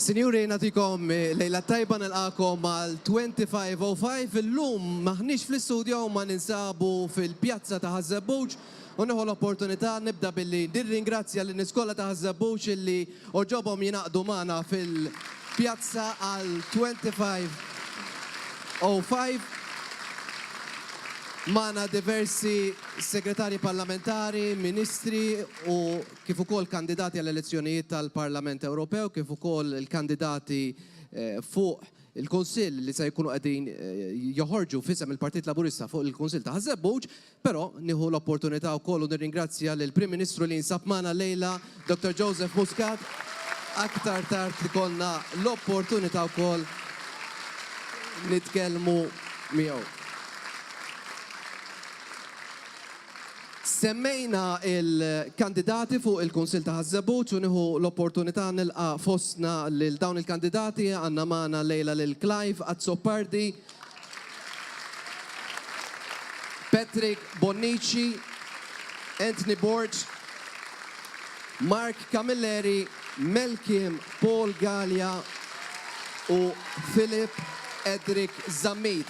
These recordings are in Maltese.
Sinjuri, natikom lejla tajba nilqakom mal 2505 illum maħniex fl-istudio ma ninsabu fil-pjazza ta' Ħażebbuġ u nieħu l-opportunità nibda billi nirringrazzja l-iskola ta' Ħażebbuġ illi oġobhom jinaqdu magħna fil-pjazza għal 2505 Mana diversi segretari parlamentari, ministri u kif ukoll kandidati għall-elezzjonijiet tal-Parlament Ewropew, kif ukoll il-kandidati fuq il-Kunsill li se jkunu qegħdin joħorġu f'isem il-Partit Laburista fuq il-Kunsill ta' Ħażebbuġ, però nieħu l-opportunità wkoll u nirringrazzja lill Prim Ministru li jinsab magħna lejla, Dr. Joseph Muscat. Aktar tard ikollna l-opportunità wkoll nitkellmu miegħu. Semmejna il-kandidati fuq il-Kunsill ta' Ħażebbuġ u nieħu l-opportunità nilqa' fostna lil dawn il-kandidati għandna magħna lejla lil Clive Azzopardi, Patrick Bonnici, Anthony Borg, Mark Camilleri, Melkim Paul Gallia u Philip Edric Zammit.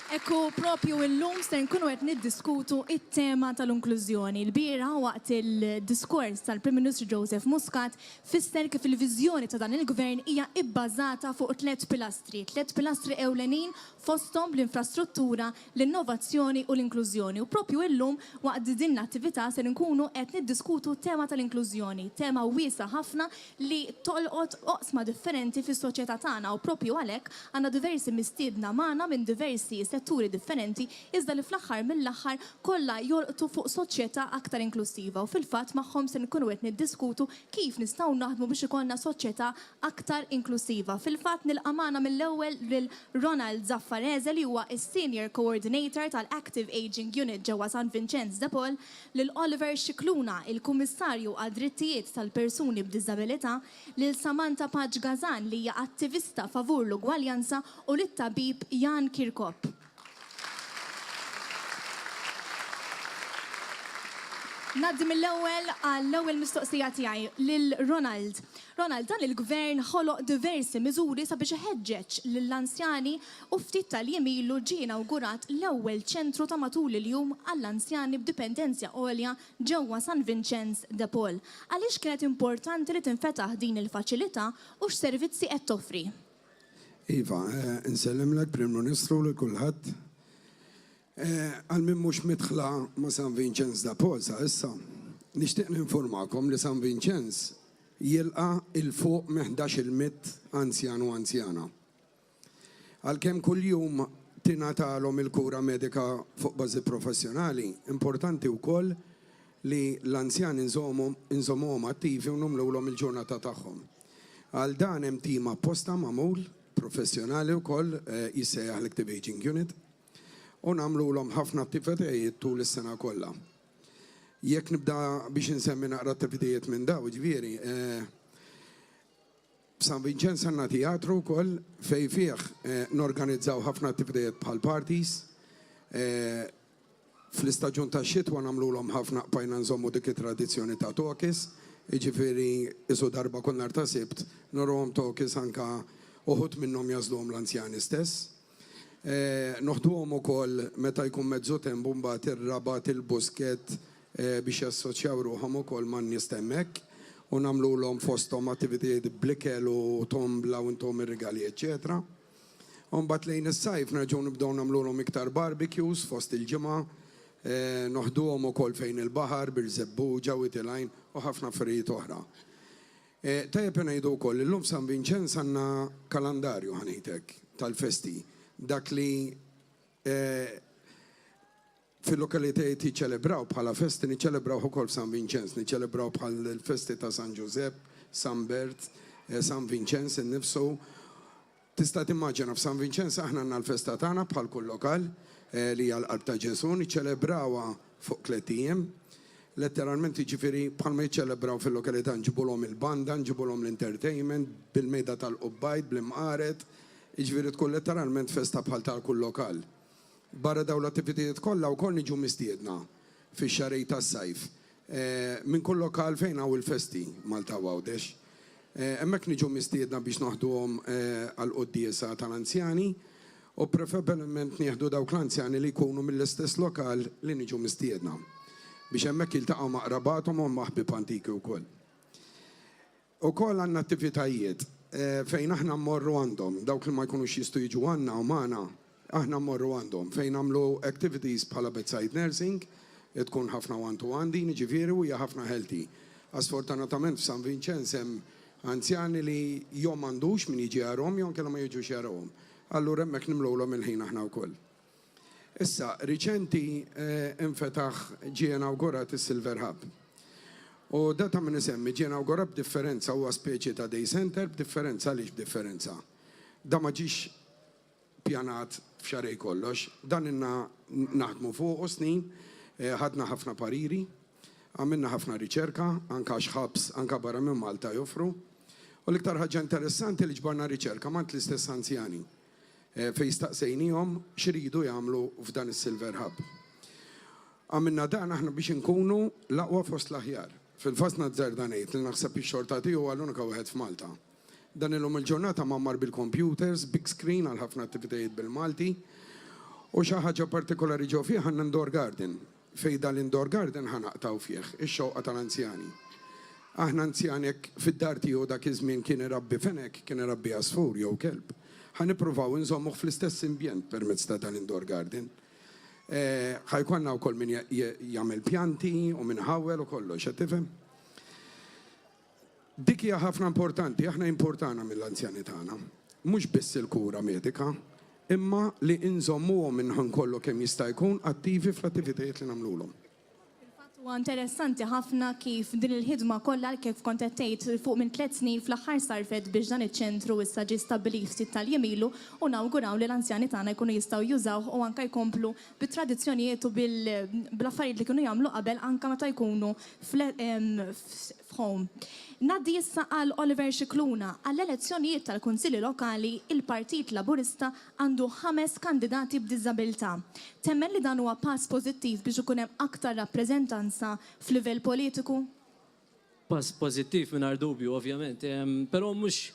Ekku propju illum se nkunu qed niddiskutu it-tema tal-inklużjoni. L-biera waqt il-diskors tal-Prim Ministru Joseph Muscat fisser kif il-viżjoni ta' dan il-gvern hija bbażata fuq tliet pilastri ewlenin fosthom l-infrastruttura, l-innovazzjoni u l-inklużjoni. U propju illum waqt din l-attività se nkunu qed niddiskutu tema tal-inklużjoni, tema wiesa ħafna li tolqot oqsma differenti fis-soċjetà tagħna u propju għalhekk għandna diversi mistiedna magħna minn diversi setturi differenti, iżda li fl-aħħar mill-aħħar kollha jolqtu fuq soċjetà aktar inklusiva u fil-fatt magħhom se nkunu qed niddiskutu kif nistgħu naħdmu biex ikollna soċjetà aktar inklusiva. Fil-fatt nilqa' magħna mill-ewwel lil Ronald Zaffarese li huwa is-Senior Coordinator tal-Active Aging Unit ġewwa San Vincenz de Paul, lil Oliver Xikluna, il-Kummissarju għad-Drittijiet tal-Persuni b'Diżabilità, lil Samantha Paġ Gazan li hija attivista favur l-ugwaljanza u lit-tabib Jan Kirkop. Naddim l-ewwel għall-ewwel mistoqsija tiegħi lil Ronald. Ronald, dan il-gvern ħoloq diversi miżuri sabiex iħeġġeġ lill-anzjani u ftit tal-jiem ilu ġie inawgurat l-ewwel ċentru ta' matul il-jum għall-anzjani b'dipendenzja għolja ġewwa San Vincenz de Paul. Għaliex kienet importanti li tinfetaħ din il-faċilità u x'servizzi qed toffri? Iva, nsellimlek Prim Ministru li kulħadd. Għal-min mux mitħla ma' San Vincenz de Paul sa' issa, nixtieq ninformakom li San Vincenz jilqa il-fuq 11,000 anzjan u anzjana. Għal-kem kull-jum tingħatalhom il-kura medika fuq bażi professjonali, importanti wkoll li l-anzjan inżommuhom attivi u numlulhom il-ġurnata tagħhom. Għal dan hemm tim apposta magħmul professjonali wkoll jissejjaħ l-Active Aging Unit u nagħmluhom ħafna attivitajiet tul is-sena kollha. Jekk nibda biex insemmi naqra attivitajiet minn daw, ġifieri, San Vincenz għandna teatru wkoll fejn fih norganizzaw ħafna attivitajiet bħal parties. Fl-istaġun tax-xitwa nagħmluhom ħafna qbajna nżommu dik it-tradizzjoni ta' tokis, jiġifieri isu darba kull nhar ta' Sibt norhom tokis anke uħud minnhom jażluhom l-anzjani stess. Noħduhom ukoll meta jkun mezzu tempu mbagħad ir-rabat il-busket biex jassoċjaw ruħhom ukoll man-nies hemmhekk u nagħmluhom fosthom attivitajiet bl-ikel u tombla u intom ir-rigali eċetera. U mbagħad lejn is-sajf nerġgħu nibdew nagħmluhom iktar barbecues fost il-ġimgħa, noħduhom ukoll fejn il-baħar bir-żebbuġa u itilajn u ħafna affarijiet oħra. Tajjeb ngħidu wkoll illum San Vincenz għandna kalendarju ħanejtek tal-festi. Dak li fil-lokalitajiet jiċċelebraw bħala festi niċċelebraw ukoll San Vincenz, niċċelebraw bħal il-festi ta' San Giuseppe, San Bert, San Vincenz innifsu. Tista' timmaġina f'San Vincenz aħna għandna l-festa tagħna bħal kull lokal li hija l-Qalb ta' Ġesu, niċċelebrawha fuq 3 ijiem. Letteralment jiġifieri bħalma jiċċelebraw fil-lokalità nġibulhom il-banda, nġibulhom l-entertainment bil-mejda tal-qubbajt, bl-imqaret. Jiġifieri tkun letteralment festa bħal tal kull lokal. Barra dawn l-attivitajiet kollha wkoll niġu mistiedna fix-xahrej tas-sajf. Minn kull lokal fejn hawn il-festi Malta Għawdex. Hemmhekk niġu mistiedna biex naħduhom għall-quddiesa tal-anzjani u preferibilment nieħdu dawk l-anzjani li jkunu mill-istess lokal li niġu mistiedna biex hemmhekk jiltaqgħu ma' qrabathom u maħbib antiki wkoll. Ukoll għandna attivitajiet fejn aħna mmorru għandhom dawk li ma jkunux jistgħu jiġu għandna u magħna aħna mmorru għandhom fejn nagħmlu activities bħala bedside nursing tkun ħafna one-to-one din jiġifieri u hija ħafna healthy. Asfortunatament f'San Vincenz hemm anzjani li jom m'għandux min jiġi jarahom jew kellha ma jiġux jarahom. Allura hemmhekk nimlulhom il-ħin aħna wkoll. Issa, riċenti infetaħ ġie inawgurat is-Silver Hub. U data minn isemmi ġie inawgurat b'differenza huwa speċi ta' day center b'differenza għaliex b'differenza. Da ma ġiex pjanat f'xarej kollox, dan inna naħdmu fuq snin, ħadna ħafna pariri, għamilna ħafna riċerka, anka xħabs, anka barra minn Malta joffru. U l-iktar ħaġa interessanti li ġbarna riċerka mant l-istess anzjani fej staqsejnijom xiridu jagħmlu f'dan is-Silver Hub. Għamilna dan aħna biex nkunu l-aqwa fost l-aħjar. Fil-fasna d-żerdanejt li naħseb ix-xorta tiegħu għall-unika wieħed f'Malta. Dan il-lum il-ġurnata mammar bil-computers, big screen għal ħafna attivitajiet bil-Malti. U xi ħaġa partikolari ġew fih għandna indoor garden. Fej dal-indoor garden ħanaqtaw fih, ix-xewqa tal-anzjani. Aħna anzjani fid-dar tiegħu dak iż-żmien kien irabbi fenek, kien irabbi asfur jew kelb. Ħanippruvaw inżommuh fl-istess ambjent permezz ta' dal-indoor garden. Ħajkonna wkoll min jagħmel pjanti u min ħawel u kollox, qed tifhem? Dik hija ħafna importanti, aħna importana mill-anzjani tagħna. Mhux biss il-kura medika, imma li inżommuhom minħan kollu kemm jista' jkun attivi fl-attivitajiet li nagħmluhom. Huwa interessanti ħafna kif din il-ħidma kollha kif kont qed tgħid fuq minn 3 snin fl-aħħar sarfet biex dan iċ-ċentru issa ġie stabbilit ftit tal-jemilu u nawguraw li l-anzjani tagħna jkunu jistgħu jużaw u anke jkomplu bit-tradizzjonijiet u bil-affarijiet li kienu jagħmlu qabel anke meta jkunu f'home. Naddi issa għal Oliver Scicluna għall-elezzjonijiet tal-Kunsilli Lokali il-Partit Laburista għandu 5 kandidati b'diżabilità. Temmen li dan huwa pass pożittiv biex ikun hemm aktar rappreżentanza f'livell politiku? Pass pożittiv mingħajr dubju, ovvjament, però mhux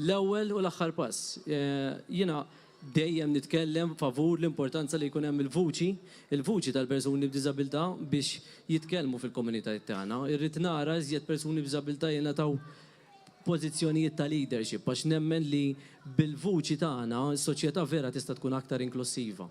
l-ewwel u l-aħħar pass. Jiena dejjem nitkellem favur l-importanza li jkun hemm il-vuċi tal-persuni b'diżabilità biex jitkellmu fil-komunitajiet tagħna. Irrid nara iżjed persuni b'diżabilità jingħataw pożizzjonijiet ta' leadership għax nemmen li bil-vuċi tagħna s-soċjetà vera tista' tkun aktar inklusiva.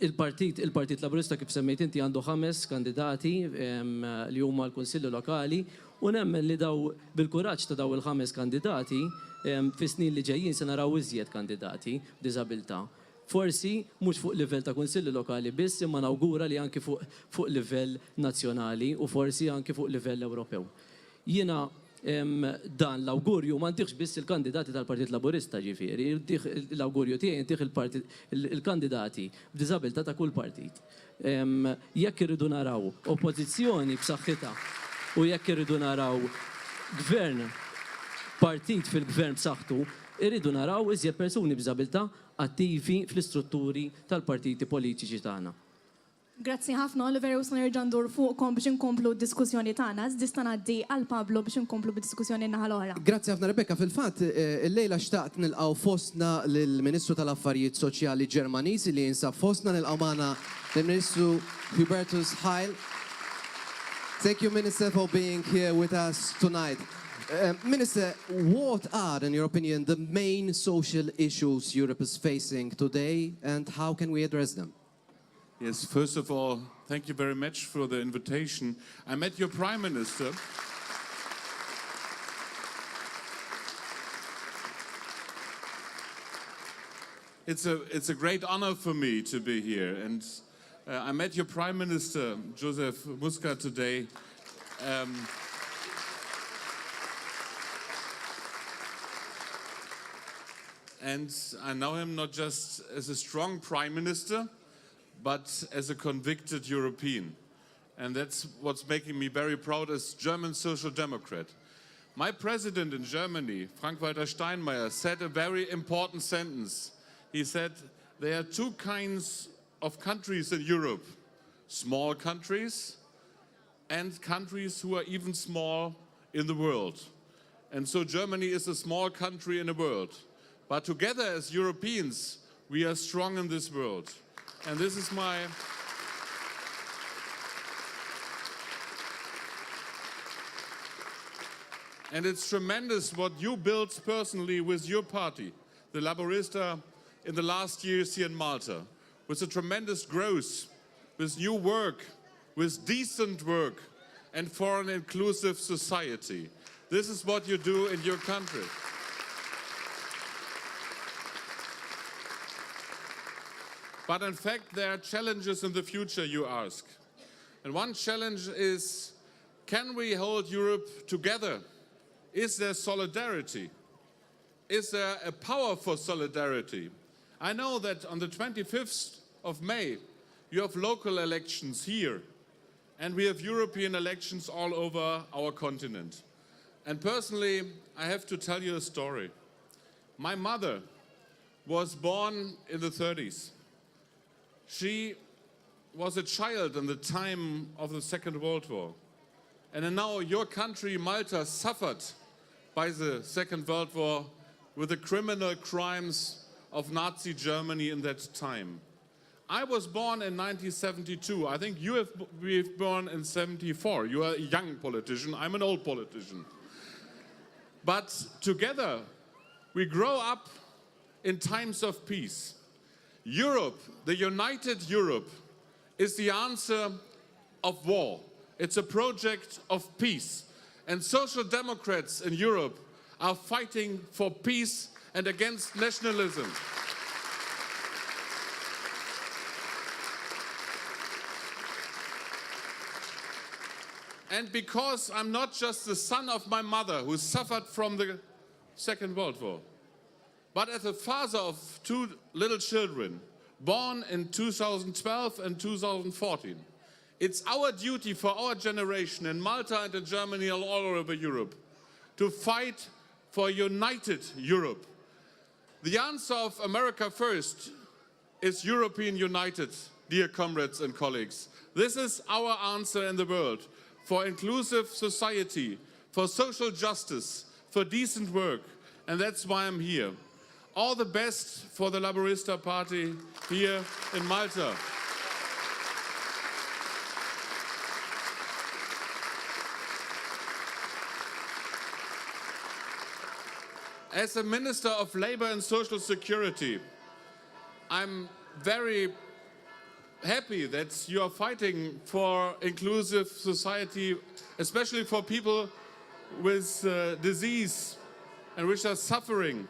Il-Partit Laburista kif semmejt inti għandu 5 kandidati li huma l-Kunsilli Lokali u nemmen li daw bil-kuraġġ ta' daw il-5 kandidati fis-snin li ġejjin se naraw iżjed kandidati b'diżabilità. Forsi mhux fuq livell ta' kunsilli lokali biss imma nawgura li anke fuq livell nazzjonali u forsi anke fuq livell Ewropew. Jiena dan l-awgurju ma ntieħx biss il-kandidati tal-Partit Laburista ġifieri, l-awgurju tiegħi ntieħ il-kandidati b'diżabilità ta' kull partit. Jekk irridu naraw oppożizzjoni b'saħħitha u jekk irridu naraw gvern partit fil-gvern b'saħħtu, irridu naraw iżjed persuni b'diżabilità attivi fl-istrutturi tal-partiti politiċi tagħna. Grazzi ħafna Oliver u nerġa' ndur fuqkom biex inkomplu d-diskussjoni tagħna. Żdista ngħaddi għal Pablo biex inkomplu bid-diskussjoni naħa l-oħra. Grazzi ħafna Rebecca, fil-fatt illejla xtaqt nilqgħu fostna lill-Ministru tal-Affarijiet Soċjali Ġermaniżi li jinsab fostna nilqgħu magħna lill-Ministru Hubertus Heil. Thank you, Minister, for being here with us tonight. Minister, what are, in your opinion, the main social issues Europe is facing today and how can we address them? Yes, first of all, thank you very much for the invitation. I met your Prime Minister. It's a great honor for me to be here. And I met your Prime Minister, Joseph Muscat, today. And I know him not just as a strong Prime Minister, but as a convicted European. And that's what's making me very proud as German Social Democrat. My president in Germany, Frank-Walter Steinmeier, said a very important sentence. He said, there are 2 kinds of countries in Europe, small countries and countries who are even small in the world. And so Germany is a small country in the world. But together as Europeans, we are strong in this world. And this is my... And it's tremendous what you built personally with your party, the Laborista, in the last years here in Malta, with a tremendous growth, with new work, with decent work, and for an inclusive society. This is what you do in your country. But in fact, there are challenges in the future, you ask. And one challenge is, can we hold Europe together? Is there solidarity? Is there a power for solidarity? I know that on the 25th of May, you have local elections here, and we have European elections all over our continent. And personally, I have to tell you a story. My mother was born in the 30s. She was a child in the time of the Second World War. And now your country, Malta, suffered by the Second World War with the criminal crimes of Nazi Germany in that time. I was born in 1972. I think you have been born in 74. You are a young politician. I'm an old politician. But together, we grow up in times of peace. Europe, the united Europe, is the answer of war. It's a project of peace. And social democrats in Europe are fighting for peace and against nationalism. And because I'm not just the son of my mother who suffered from the Second World War, but as a father of two little children, born in 2012 and 2014, it's our duty for our generation in Malta and in Germany and all over Europe to fight for a united Europe. The answer of America First is European United, dear comrades and colleagues. This is our answer in the world for inclusive society, for social justice, for decent work, and that's why I'm here. All the best for the Laborista Party here in Malta. As a Minister of Labour and Social Security, I'm very happy that you are fighting for inclusive society, especially for people with disease and which are suffering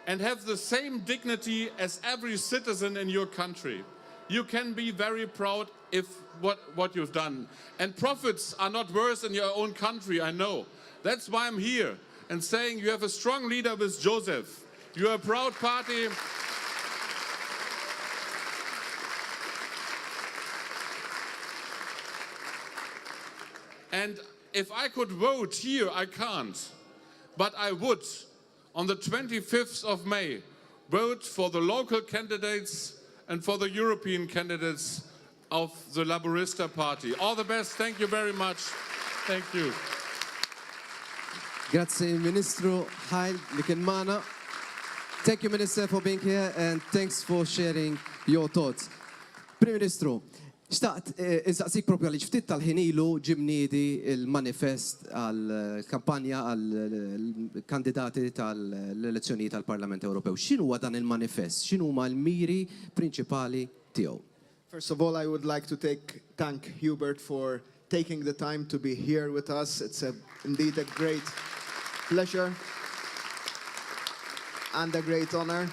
and have the same dignity as every citizen in your country. You can be very proud if what you've done. And profits are not worse in your own country, I know. That's why I'm here and saying you have a strong leader with Joseph. You are a proud party. And if I could vote here, I can't. But I would, on the 25th of May, vote for the local candidates and for the European candidates of the Laborista Party. All the best. Thank you very much. Thank you. Grazie, Ministru Hail Likinmana. Thank you, Minister, for being here, and thanks for sharing your thoughts. Prim Ministru, xtaqt insaqsik propju għalli ftit tal-ħinilu ġimnidi il-manifest għal-kampanja għal-kandidati tal-elezzjoni tal-Parlament Ewropew. X'inhu huwa dan il-manifest? X'inhu huma l-miri prinċipali tiegħu? First of all, I would like to thank Hubert for taking the time to be here with us. It's indeed a great pleasure and a great honor.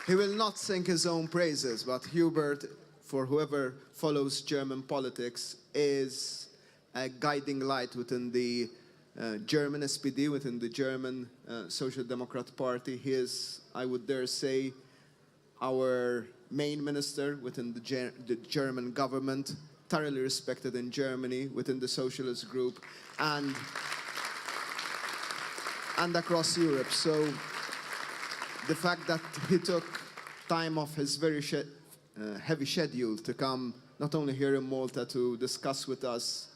He will not sing his own praises, but Hubert, for whoever follows German politics, is a guiding light within the German SPD, within the German Social Democrat Party. He is, I would dare say, our main minister within the German government, thoroughly respected in Germany within the socialist group and across Europe. So the fact that he took time off his very heavy schedule to come not only here in Malta to discuss with us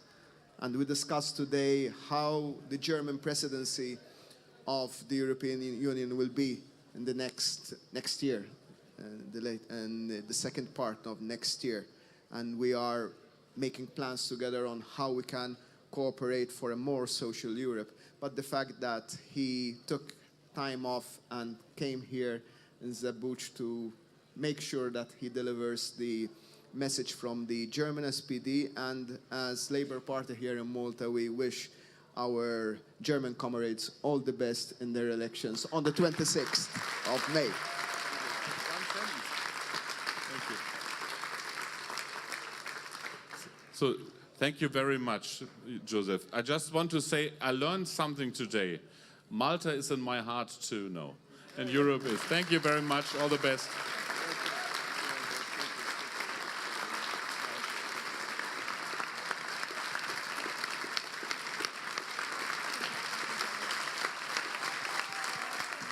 And we discussed today how the German presidency of the European Union will be in the next year, the second part of next year. And we are making plans together on how we can cooperate for a more social Europe. But the fact that he took time off and came here in Zebuch to make sure that he delivers the message from the German SPD, and as Labour Party here in Malta, we wish our German comrades all the best in their elections on the 26th of May. So thank you very much, Joseph. I just want to say I learned something today. Malta is in my heart too now, and Europe is. Thank you very much. All the best.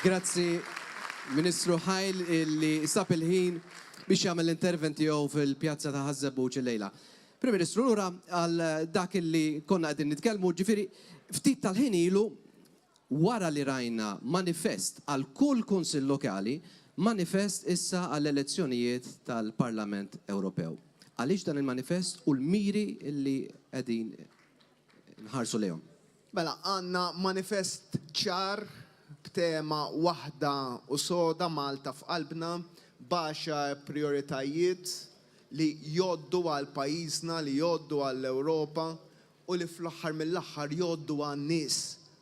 Grazzi, Ministru Ħajl, li sab il-ħin biex jagħmel l-intervent tiegħu fil-pjazza ta' Ħażebbuġ illejla. Prim Ministru, lura għal dak li konna qegħdin nitkellmu, ġifieri ftit tal-ħin ilu wara li rajna manifest għal kull kunsill lokali, manifest issa għall elezzjonijiet tal-Parlament Ewropew. Għaliex dan il-manifest u l-miri li qegħdin nħarsu lejhom? Mela, għandna manifest ċar b'tema waħda u soda Malta f'qalbna, baxa prioritajiet li joddu għal pajjiżna, li joddu għall Ewropa u li fl-aħħar mill-aħħar joddu għan nies.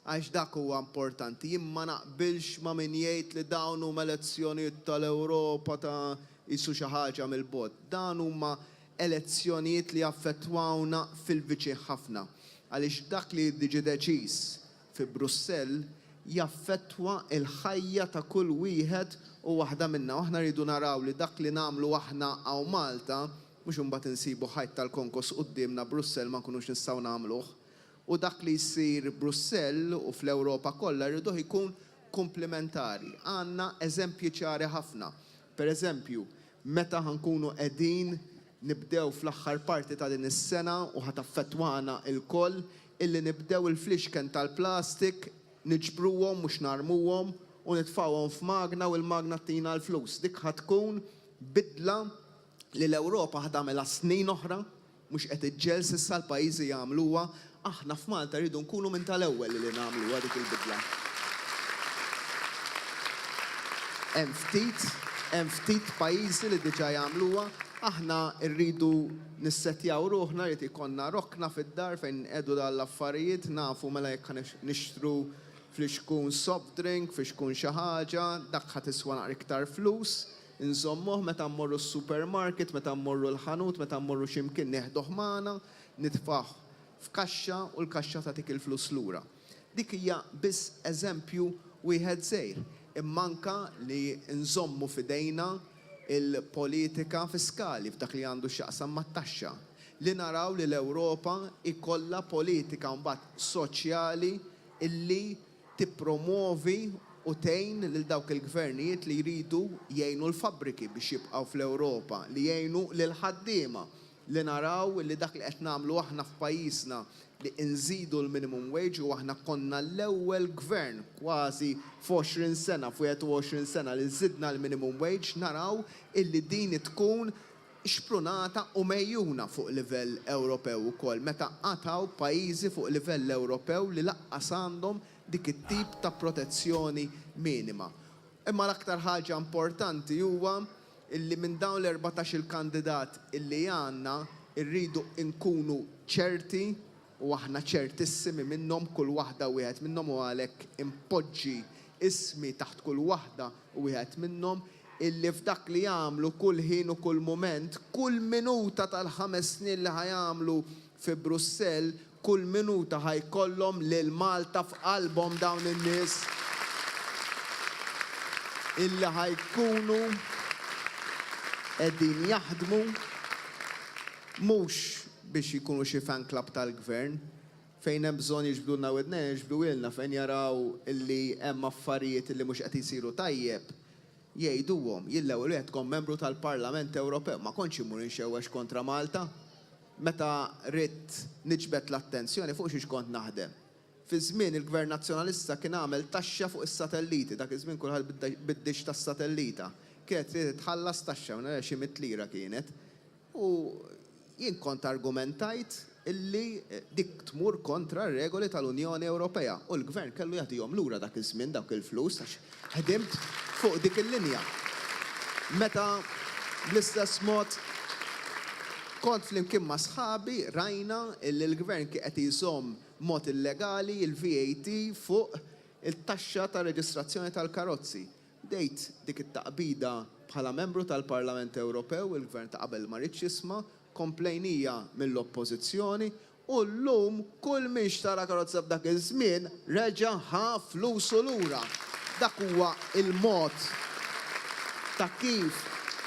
Għax dak huwa importanti. Jien ma naqbilx ma' min jgħid li dawn huma elezzjonijiet tal-Ewropa ta' jissu xi ħaġa mill-bot. Dan huma elezzjonijiet li affettwawna fil-viċin ħafna. Għaliex dak li jiġi deċiż fi Brussell jaffettwa il-ħajja ta' kull wieħed u waħda minna. Aħna rridu naraw li dak li nagħmlu aħna għaw Malta mhux imbagħad insibu ħajt tal-konkos qudiemna Brussell ma nkunux nistgħu nagħmluh. U dak li jsir Brussell u fl-Ewropa kollha rridu jkun komplementari. Għandna eżempji ċari ħafna. Pereżempju, meta ħankunu qegħdin nibdew fl-aħħar parti ta' din is-sena u ħataffettwana l-koll illi nibdew il-flixken tal-plastik niġbruhom mhux narmuhom u nitfawhom f'magna u l-magna tina l-flus. Dik ħatkun bidla li l-Ewropa ħadamela snin oħra, mhux qed iġġels issa l-pajjiżi jagħmluha, aħna f'Malta rridu nkunu minn tal-ewwel li nagħmluha dik il-bidla. Hemm ftit pajjiżi li diġà jagħmluha, aħna rridu nissettjaw ruħna li ikonna rokna fid-dar fejn qegħdu dal-affarijiet nafu mela jekk nixtru flix kun soft drink, flix kun xi ħaġa, dak ħadd iswa naqra iktar flus, inżommuh meta mmorru s-supermarket, meta mmorru l-ħanut, meta mmorru x'imkien neħduh magħna, nitfaħ f'kaxxa u l-kaxxa tagħtik il-flus lura. Dik hija biss eżempju wieħed żgħir. Immanka li nżommu f'idejna il-politika fiskali f'dak li għandu x'jaqsam mat-taxxa. Li naraw li l-Ewropa ikollha politika mbagħad soċjali illi tippromovi u tgħin lil dawk il-gvernijiet li jridu jgħinu l-fabbriki biex jibqgħu fl-Ewropa, li jgħinu lil ħaddiema, li naraw li dak li qed nagħmlu aħna f'pajjiżna li nżidu l-minimum wage u aħna konna l-ewwel gvern kważi f'20 sena, f'21 sena li żidna l-minimum wage, naraw illi din tkun xprunata u mejjuna fuq livell Ewropew ukoll. Meta qataw pajjiżi fuq livell Ewropew li laqqas għandhom dik it-tip ta' protezzjoni minima. Imma l-aktar ħaġa importanti huwa illi minn dawn l-14 il-kandidat illi għandna rridu nkunu ċerti u aħna ċertissimi minnhom kull waħda wieħed minnhom u għalhekk impoġġi ismi taħt kull waħda u wieħed minnhom illi f'dak li jagħmlu kull ħin u kull mument, kull minuta tal-5 snin li ħajamlu fi Brussell, kull minuta ħajkollhom lil Malta f'qalbhom dawn in-nies illi ħajkunu qegħdin jaħdmu mhux biex jkunu xi fan club tal-gvern fejn hemm bżonn jiġbdulna widna jiġbdu ilna fejn jaraw illi hemm affarijiet illi mhux qed isiru tajjeb jgħiduhom jien l-ewwel wieħed kont membru tal-Parlament Ewropew ma kontx imur inxewwex kontra Malta. meta rrid niġbed l-attenzjoni fuq xiex kont naħdem. Fi żmien il-Gvern Nazzjonalista kien għamel taxxa fuq is-satelliti, dak iż-żmien kulħadd bid-dix tas-satellita. Kienet trid tħallas taxxa minn xi 100 lira kienet. U jien kont argumentajt illi dik tmur kontra r-regoli tal-Unjoni Ewropea. U l-Gvern kellu jagħtihom lura dak iż-żmien dawk il-flus għax ħedimt fuq dik il-linja. Meta bl-istess mod kont flimkien ma' sħabi rajna illi l-Gvern qed jżomm mod illegali il-VAT fuq il-taxxa ta' reġistrazzjoni tal-karozzi. Dejt dik it-taqbida bħala membru tal-Parlament Ewropew, il-Gvern ta' qabel ma rridx jisma', komplejnija mill-oppożizzjoni u llum kull min xtara karozza f'dak iż-żmien reġa' ħa flusu lura. Dak huwa il-mod ta' kif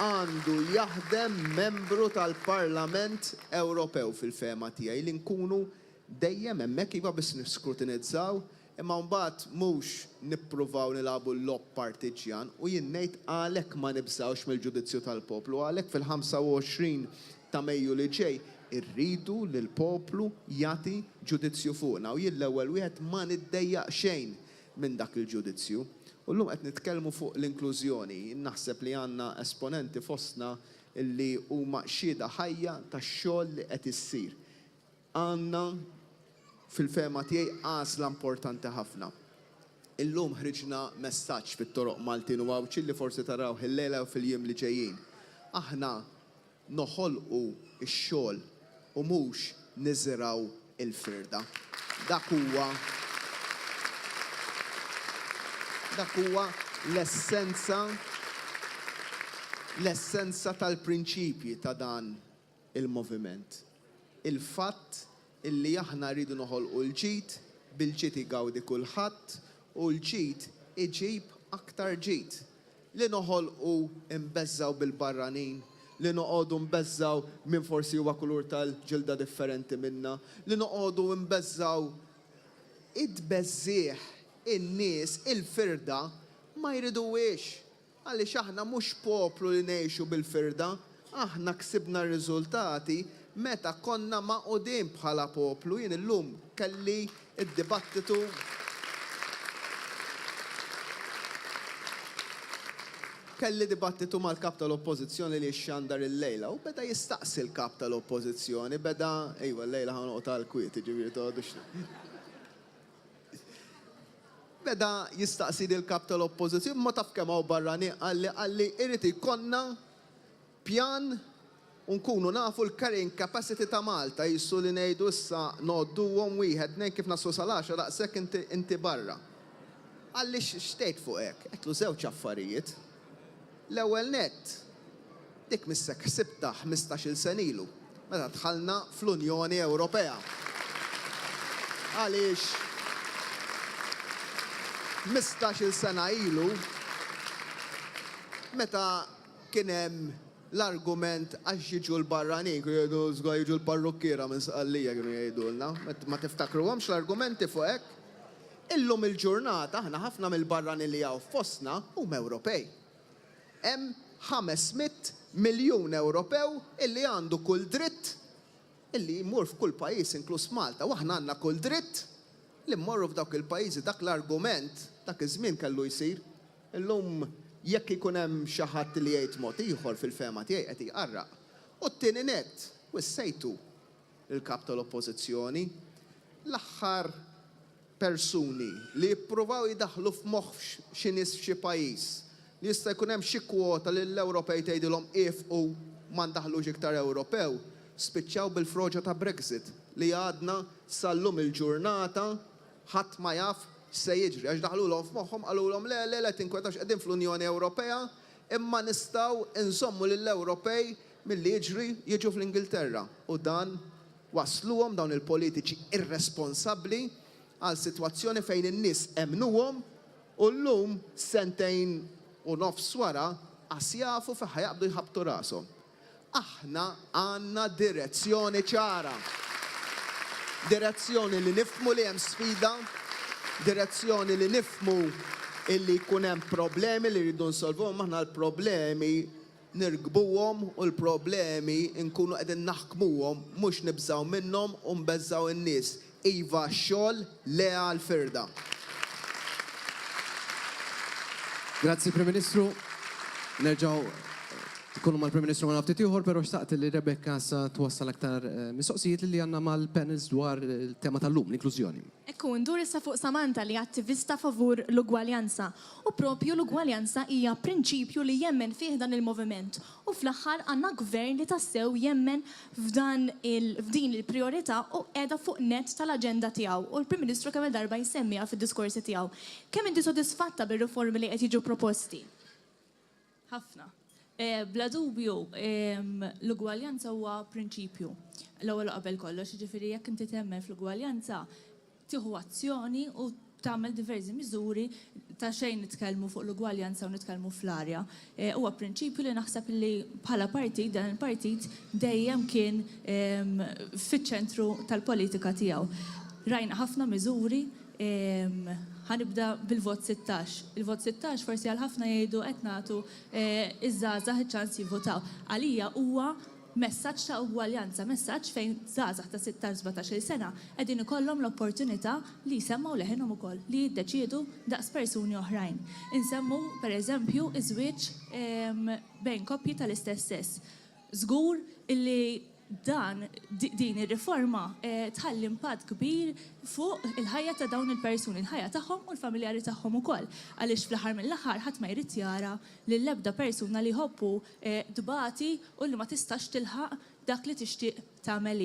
għandu jaħdem membru tal-Parlament Ewropew fil-fema tiegħi li nkunu dejjem hemmhekk iva biss niskrutinizzaw imma mbagħad mhux nippruvaw nilagħbu l-lob partiġjan u jien ngħid għalhekk ma nibżgħux mill-ġudizzju tal-poplu, għalhekk fil-25 ta' Mejju li ġej irridu li l-poplu jagħti ġudizzju fuqna u jien l-ewwel wieħed ma niddejjaq xejn minn dak il-ġudizzju. U llum qed nitkellmu fuq l-inklużjoni. Naħseb li għandna esponenti fostna illi huma xhieda ħajja tax-xogħol li qed issir. Għandna fil-fema tiegħi għażla importanti ħafna. Illum ħriġna messaġġ fit-toroq Maltin u għawċ li forsi taraw il-lejla u fil-jiem li ġejjin. Aħna noħolqu x-xogħol u mhux niżraw il-firda. Dak huwa l-essenza tal-prinċipji ta' dan il-moviment. Il-fatt illi aħna rridu noħolqu l-ġid, bil-ġid igawdi kulħadd u l-ġid iġib aktar ġid. Li noħolqu imbeżżaw bil-barranin, li noqogħdu mbeżżaw minn forsi huwa kulur tal-ġilda differenti minna, li noqogħdu mbeżżaw id-beżżieħ in-nies il-firda ma jridux għaliex aħna mhux poplu li ngħixu bil-firda, aħna ksibna r-riżultati meta konna maqudin bħala poplu. Jien illum kelli id-dibattitu mal-kap tal-oppożizzjoni li xandar il-lejla u beda jistaqsi l-kap tal-oppożizzjoni, l-lejla ħanoqgħod tal-kwiet, ġifieri tgħodux. Beda jistaqsi l-kap tal-oppożizzjoni, ma taf kemm hawn barrani għalli irid ikollna pjan u nkunu nafu l-carrying capacity ta' Malta jissu li ngħidu issa nodduhom wieħed nejn kif naslu sal-10 daqshekk inti barra. Għalli xtejt fuq hekk, qedlu żewġ affarijiet. L-ewwel nett, dik missek ħsibta 15-il sen ilu, meta dħalna fl-Unjoni Ewropea. Għaliex 15-il sena ilu, meta kien hemm l-argument għax jiġu l-barranin, jgħidu żgħar jiġu l-parrukkiera minn Sqallija kienu jgħidulna, ma tiftakruhomx l-argumenti fuq hekk. Illum il-ġurnata aħna ħafna mill-barranin li hawn fostna huma Ewropej. Hemm 500 miljun Ewropew illi għandu kull dritt illi jmur f'kull pajjiż inkluż Malta, u aħna għandna kull dritt li mmorru f'dawk il-pajjiżi. Dak l-argument dak iż-żmien kellu jsir. Illum jekk ikun hemm xi ħadd li jgħid mod ieħor fil-fema tiegħi qed jqarraq. U t-tieni nett, wissejtu il-kap tal-oppożizzjoni l-aħħar persuni li jippruvaw jidaħlu f'moħħ xi nies f'xi pajjiż li jista' jkun hemm xi kwota li l-Ewropej tgħidilhom ifqu ma ndaħlux iktar Ewropew, spiċċaw bil-froġa ta' Brexit li għadna sal-lum il-ġurnata ħadd ma jaf se jiġri, għax daħlulhom f'moħħhom qalulhom le tinkwetax qegħdin fl-Unjoni Ewropea, imma nistgħu nżommu lill-Ewropej milli jiġu fl-Ingilterra. U dan wasluhom dawn il-politiċi irresponsabbli għal sitwazzjoni fejn in-nies emnuhom u llum sentejn u nofs wara qas jafu fejn ħajaqbdu jħabbtu rashom. Aħna għandna direzzjoni ċara. Direzzjoni li nifhmu li hemm sfida, direzzjoni li nifhmu illi jkun hemm problemi li rridu nsolvuhom, aħna l-problemi nirgbuhom u l-problemi nkunu qegħdin naħkmuhom mhux nibżaw minnhom u nbeżżaw in-nies. Iva x-xogħol leha l-firda. Grazzi, Prim Ministru. Nerġaw tkunu mal-Prim Ministru ma naftit ieħor, però xtaqt li Rebecca sa twassal aktar mistoqsijiet li għandna mal-panels dwar il-tema tal-lum, l-inklużjoni. Ekku, ndur issa fuq Samantha li attivista favur l-ugwaljanza. U propju l-ugwaljanza hija prinċipju li jemmen fih dan il-moviment. U fl-aħħar għandna gvern li tassew jemmen f'din il-priorità u qiegħda fuq net tal-aġenda tiegħu. U l-Prim Ministru kemm darba jsemmiha fid-diskorsi tiegħu. Kemm inti sodisfatta bir-riformi li qed jiġu proposti? Ħafna. Bla dubju, l-ugwaljanza huwa prinċipju. L-ewwel qabel kollox, jiġifieri jekk inti temmen fl-ugwaljanza, tieħu azzjoni u tagħmel diversi miżuri ta' xejn nitkellmu fuq l-ugwaljanza u nitkellmu fl-arja. Huwa prinċipju li naħseb li bħala partit, dan il-partit dejjem kien fiċ-ċentru tal-politika tiegħu. Rajna ħafna miżuri, ħanibda bil-vot 16. Il-vot 16 forsi għal ħafna jgħidu qed nagħtu iż-żgħażagħ iċ-ċans jivvotaw. Għalija huwa messaġġ ta' ugwaljanza, messaġġ fejn żgħażagħ ta' 16-17 sena qegħdin ikollhom l-opportunità li jsemmaw leħinhom ukoll, li jiddeċiedu daqs persuni oħrajn. Insemmu pereżempju iż-żwieġ bejn koppji tal-istess sess. Żgur illi din ir-riforma tħalli impatt kbir fuq il-ħajja ta' dawn il-persuni, il-ħajja tagħhom u l-familjari tagħhom ukoll. Għaliex fl-aħħar mill-aħħar ħadd ma jrid jara li l-ebda persuna li jħobbu dbati u li ma tistax tilħaq dak li tixtieq tagħmel.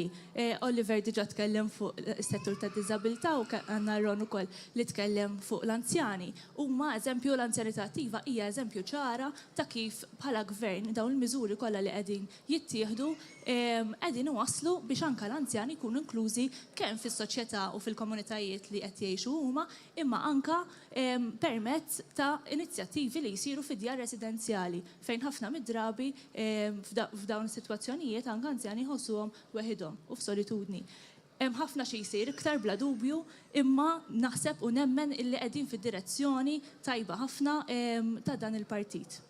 Oliver diġà tkellem fuq is-settur tad-diżabilità u għandna Ron ukoll li tkellem fuq l-anzjani. Huma eżempju l-anzjanità attiva hija eżempju ċara ta' kif bħala gvern dawn il-miżuri kollha li qegħdin jittieħdu qegħdin iwasslu biex anke l-anzjani jkunu inklużi kemm fis-soċjetà u fil-komunitajiet li qed jgħixu huma, imma anke permezz ta' inizjattivi li jsiru fid-djar residenzjali fejn ħafna mid-drabi f'dawn is-sitwazzjonijiet anke anzjani jħossuhom weħidhom u f'solitudni. Hemm ħafna xi jsir iktar bla dubju, imma naħseb u nemmen illi qegħdin fid-direzzjoni tajba ħafna ta' dan il-partit.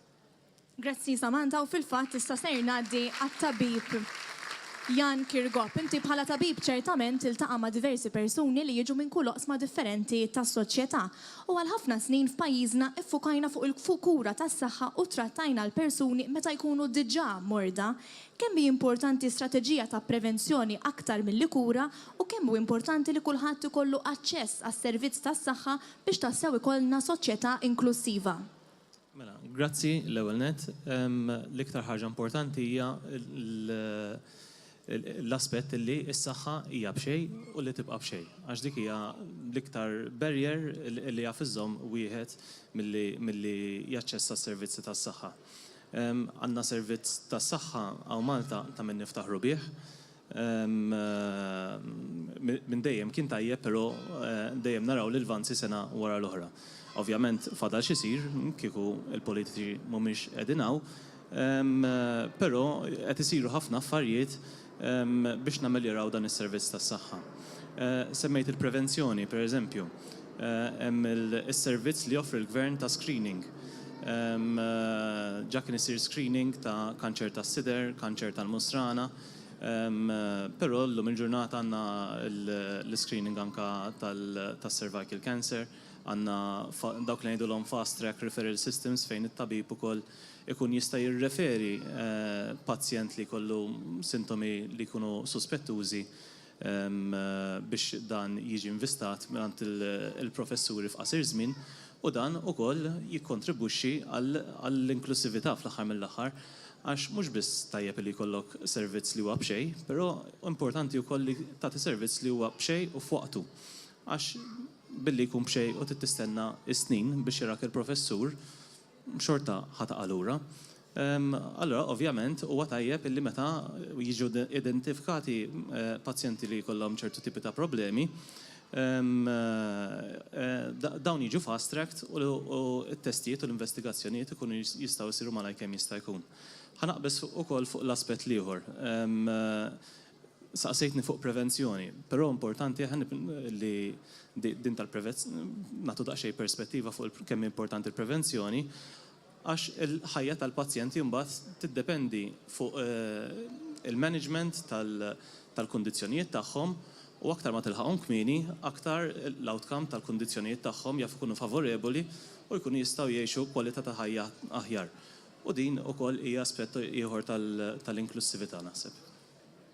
Grazzi Samantha, u fil-fatt issa ser ngħaddi għat-tabib Jan Kirkop. Inti bħala tabib ċertament iltaqa' ma' diversi persuni li jiġu minn kull oqsma differenti tas-soċjetà. U għal ħafna snin f'pajjiżna iffukajna fuq il-kura tas-saħħa u trattajna l-persuni meta jkunu diġà morda. Kemm hi importanti strateġija ta' prevenzjoni aktar milli kura u kemm hu importanti li kulħadd ikollu aċċess għas-servizz tas-saħħa biex tassew ikollna soċjetà inklusiva. Mela, grazzi l-ewwel net. L-iktar ħaġa importanti hija l-aspett li s-saħħa hija b'xejn u li tibqa' b'xejn. Għax dik hija l-iktar barrier li jaf iżomm wieħed milli jaċċessa s-servizzi tas-saħħa. Għandna servizz tas-saħħa hawn Malta ta' min niftaħru bih. Minn dejjem kien tajjeb, però dejjem naraw l-ilvanzi sena wara l-oħra. Ovvjament fadal xisir, kieku il-politiċi mhumiex qegħdin hawn, però qed isiru ħafna affarijiet biex nameljoraw dan is-servizz tas-saħħa. Semmejt il-prevenzjoni, pereżempju, hemm is-servizz li joffri l-gvern ta' screening. Ġa kien isir screening ta' kanċer tas-sider, kanċer tal-musrana, però llum il-ġurnata għandna l-screening anka tas-cervical cancer, għandna dawk li ngħidulhom fast track referral systems fejn it-tabib ukoll ikun jista' jirreferi pazjent li jkollu sintomi li jkunu suspettużi biex dan jiġi invistat mingħand il-professuri f'qasir żmien u dan ukoll jikkontribwixxi għall-inklusività fl-aħħar mill-aħħar għax mhux biss tajjeb li jkollok servizz li huwa b'xejn, però importanti wkoll li tagħti servizz li huwa b'xejn u f'waqtu. Għax billi jkun b'xejn u tistenna s-snin biex jirak il-professur xorta ħataqa' lura. Allora, ovvjament, huwa tajjeb illi meta jiġu identifikati pazjenti li jkollhom ċertu tipi ta' problemi, dawn jiġu fast tracked u t-testijiet u l-investigazzjonijiet ikunu jistgħu jsiru malaj kemm jista' jkun. Ħanaqbes ukoll fuq l-aspett ieħor. Saqsejtni fuq prevenzjoni, però importanti li din tal-prevenzjoni nagħtu daqsxejn perspettiva fuq kemm importanti l-prevenzjoni. għax il-ħajja tal-pazjenti mbagħad tiddependi fuq il-management tal-kundizzjonijiet tagħhom u aktar ma tilħaqhom kmieni, aktar l-outcome tal-kundizzjonijiet tagħhom jaf ikunu favorevoli u jkunu jistgħu jgħixu kwalità ta' ħajja aħjar. U din ukoll hija aspett ieħor tal-inklusività naħseb.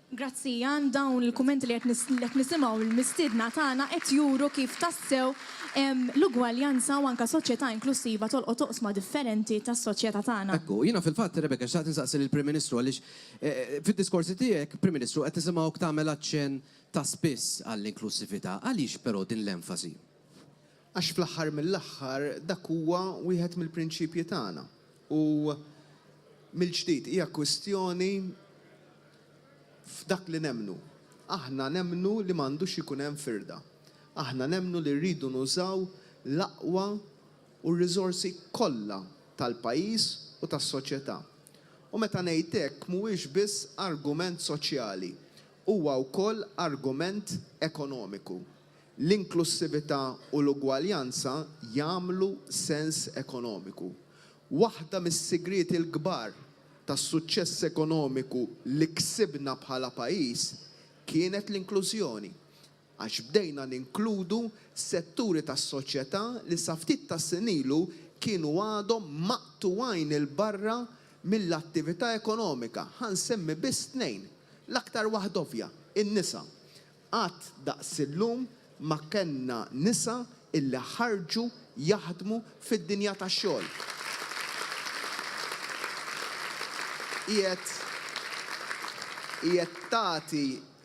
Grazzi, Jan, dawn il-kommenti li qed nisimgħu l-mistiedna tagħna qed juru kif tassew l-ugwaljanza u anke soċjetà inklusiva tolqot oqsma differenti tas-soċjetà tagħna. Ekku, jiena fil-fatt, Rebecca, xtaqt insaqsi lill-Prim Ministru għaliex fid-diskorsi tiegħek, Prim Ministru, qed nisimgħu tagħmel aċċenn ta' spiss għall-inklusività. Għaliex però din l-enfasi? Għax fl-aħħar mill-aħħar dak huwa wieħed mill-prinċipji tagħna. U mill-ġdid hija kwestjoni f'dak li nemnu. Aħna nemnu li m'għandux ikun hemm firda. Aħna nemnu li rridu nużaw l-aqwa u r-riżorsi kollha tal-pajjiż u tas-soċjetà. U meta ngħid hekk mhuwiex biss argument soċjali, huwa wkoll argument ekonomiku. L-inklusività u l-ugwaljanza jagħmlu sens ekonomiku. Waħda mis-sigriti l-kbar tas-suċċess ekonomiku li ksibna bħala pajjiż kienet l-inklużjoni. Għax bdejna ninkludu setturi tas-soċjetà li sa ftit ta' sinilu kienu għadhom maqtuwajn il-barra mill-attività ekonomika. Ħansemmi biss tnejn. L-aktar waħda ovvja, in-nisa. Qatt daqs illum ma kellna nisa illi ħarġu jaħdmu fid-dinja tax-xogħol. Qiegħed tagħti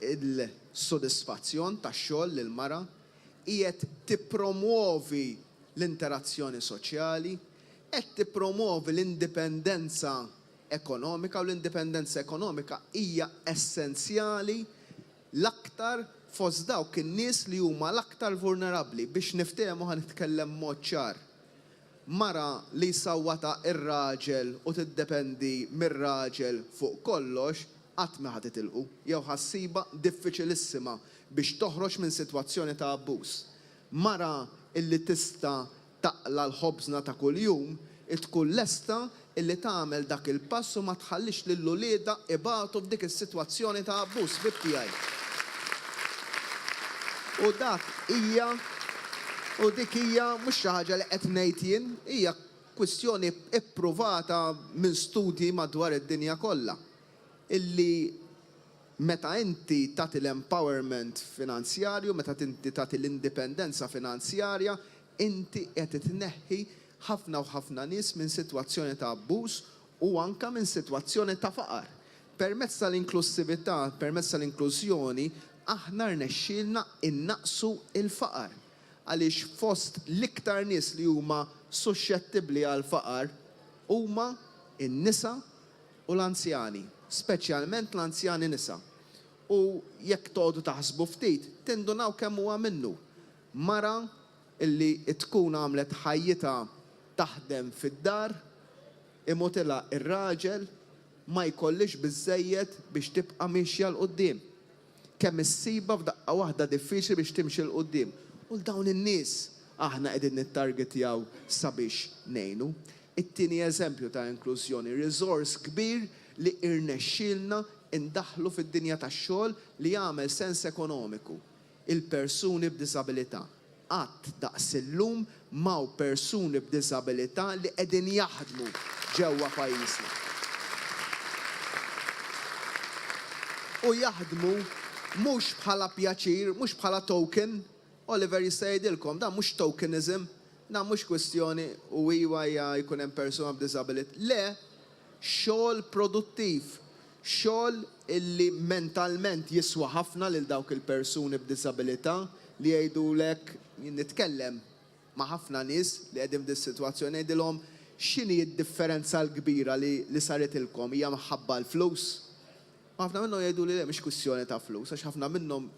l-sodisfazzjon tax-xogħol lil mara, qiegħed tippromuovi l-interazzjoni soċjali, qed tippromuovi l-indipendenza ekonomika u l-indipendenza ekonomika hija essenzjali l-aktar fost dawk in-nies li huma l-aktar vulnerabbli biex niftehmu ħanitkellem mod ċar. Mara li sawwata ir-raġel u tiddependi mir-raġel fuq kollox qatt ma ħad titilqu jew ħassiba diffiċilissima biex toħroġ minn sitwazzjoni ta' abbuż. Mara illi tista' taqla l-ħobżna ta' kuljum tkun lesta illi tagħmel dak il-pass u ma tħallix lill-ulieda ibatu f'dik is-sitwazzjoni ta' abbuż bib-tiegħi. U dik hija mhux xi ħaġa li qed ngħid jien, hija kwistjoni ippruvata minn studji madwar id-dinja kollha. Illi meta inti tagħti l-empowerment finanzjarju, meta inti tagħti l-indipendenza finanzjarja, inti qed titneħħi ħafna u ħafna nies minn sitwazzjoni ta' abbuż u anke minn sitwazzjoni ta' faqar. Permezz tal-inklusività, permezz tal-inklużjoni, aħna rnexxielna innaqsu il-faqar. Għaliex fost l-iktar nies li huma suscettibbli għal faqar huma in-nisa u l-anzjani, speċjalment l-anzjani nisa. U jekk toqgħodu taħsbu ftit, tindunaw kemm huwa minnu. Mara illi tkun għamlet ħajjitha taħdem fid-dar, imutilha ir-raġel ma jkollix biżżejjed biex tibqa' mixja l qudiem. Kemm issiba f'daqqa waħda diffiċli biex timxi l qudiem. U dawn in-nies aħna qegħdin nittargetjaw sabiex ngħinu. It-tieni eżempju ta' inklużjoni, riżors kbir li irnexxielna indaħlu fid-dinja tax-xogħol li jagħmel sens ekonomiku. Il-persuni b'diżabilità. Qatt daqs illum maw persuni b'diżabilità li qegħdin jaħdmu ġewwa pajjiżna. U jaħdmu mhux bħala pjaċir, mhux bħala token. Oliver jista' jgħidilkom, dan mhux tokenism, dan mhux kwestjoni u iwa jkun hemm persuna b'diżabilità. Le, xogħol produttiv, xogħol illi mentalment jiswa ħafna lil dawk il-persuni b'diżabilità li jgħidulek nitkellem ma' ħafna nies li qegħdin f'dis-sitwazzjoni jgħidilhom x'inhi d-differenza l-kbira li saretilkom hija minħabba l-flus. Ħafna minnhom jgħidu li mhix kwistjoni ta' flus, għax ħafna minnhom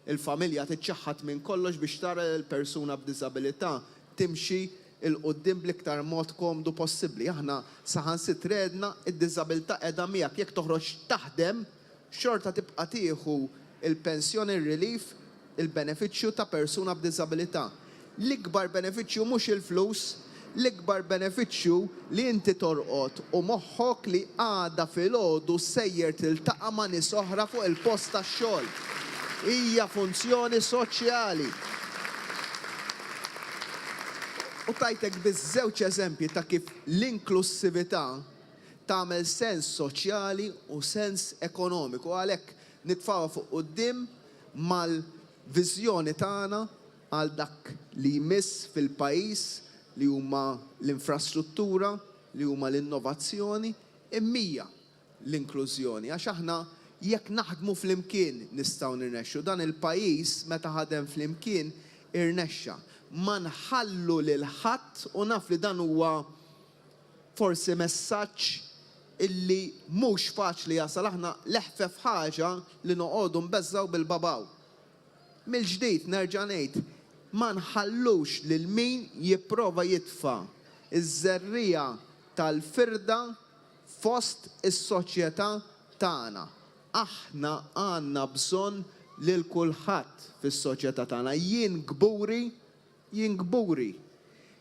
il-familja tiċċaħħad minn kollox biex tara l-persuna b'diżabilità timxi il-qoddim bl-iktar mod komdu possibbli. Aħna saħansitra redna id-diżabilità qiegħda miegħek jekk toħroġ taħdem xorta tibqa' tieħu il-pensjoni relief, il-benefiċċju ta' persuna b'diżabilità. L-ikbar benefiċċju mhux il-flus, l-ikbar benefiċċju li inti torqod u moħħok li għada filgħodu sejjer tiltaqa' ma' nies oħra fuq il-post tax-xogħol. Hija funzjoni soċjali. U tajtek biż-żewġ eżempji ta' kif l-inklusività tagħmel sens soċjali u sens ekonomiku. Għalhekk nitfgħuha fuq quddiem mal-viżjoni tagħna għal dak li jmiss fil-pajjiż li huma l-infrastruttura, li huma l-innovazzjoni, immija l-inklużjoni. Għax aħna jekk naħdmu flimkien nistgħu nirnexxu. Dan il-pajjiż meta ħadem flimkien irnexxa. Ma nħallu lil ħadd u naf li dan huwa forsi messaġġ illi mhux faċli jasal aħna leħfef ħaġa li noqogħdu nbeżżaw bil-babaw. Mill-ġdid nerġa' ngħid, ma nħallux lil min jipprova jitfa' iż-żerrija tal-firda fost is-soċjetà tagħna. Aħna għandna bżonn lil kulħadd fis-soċjetà tagħna. Jien gburi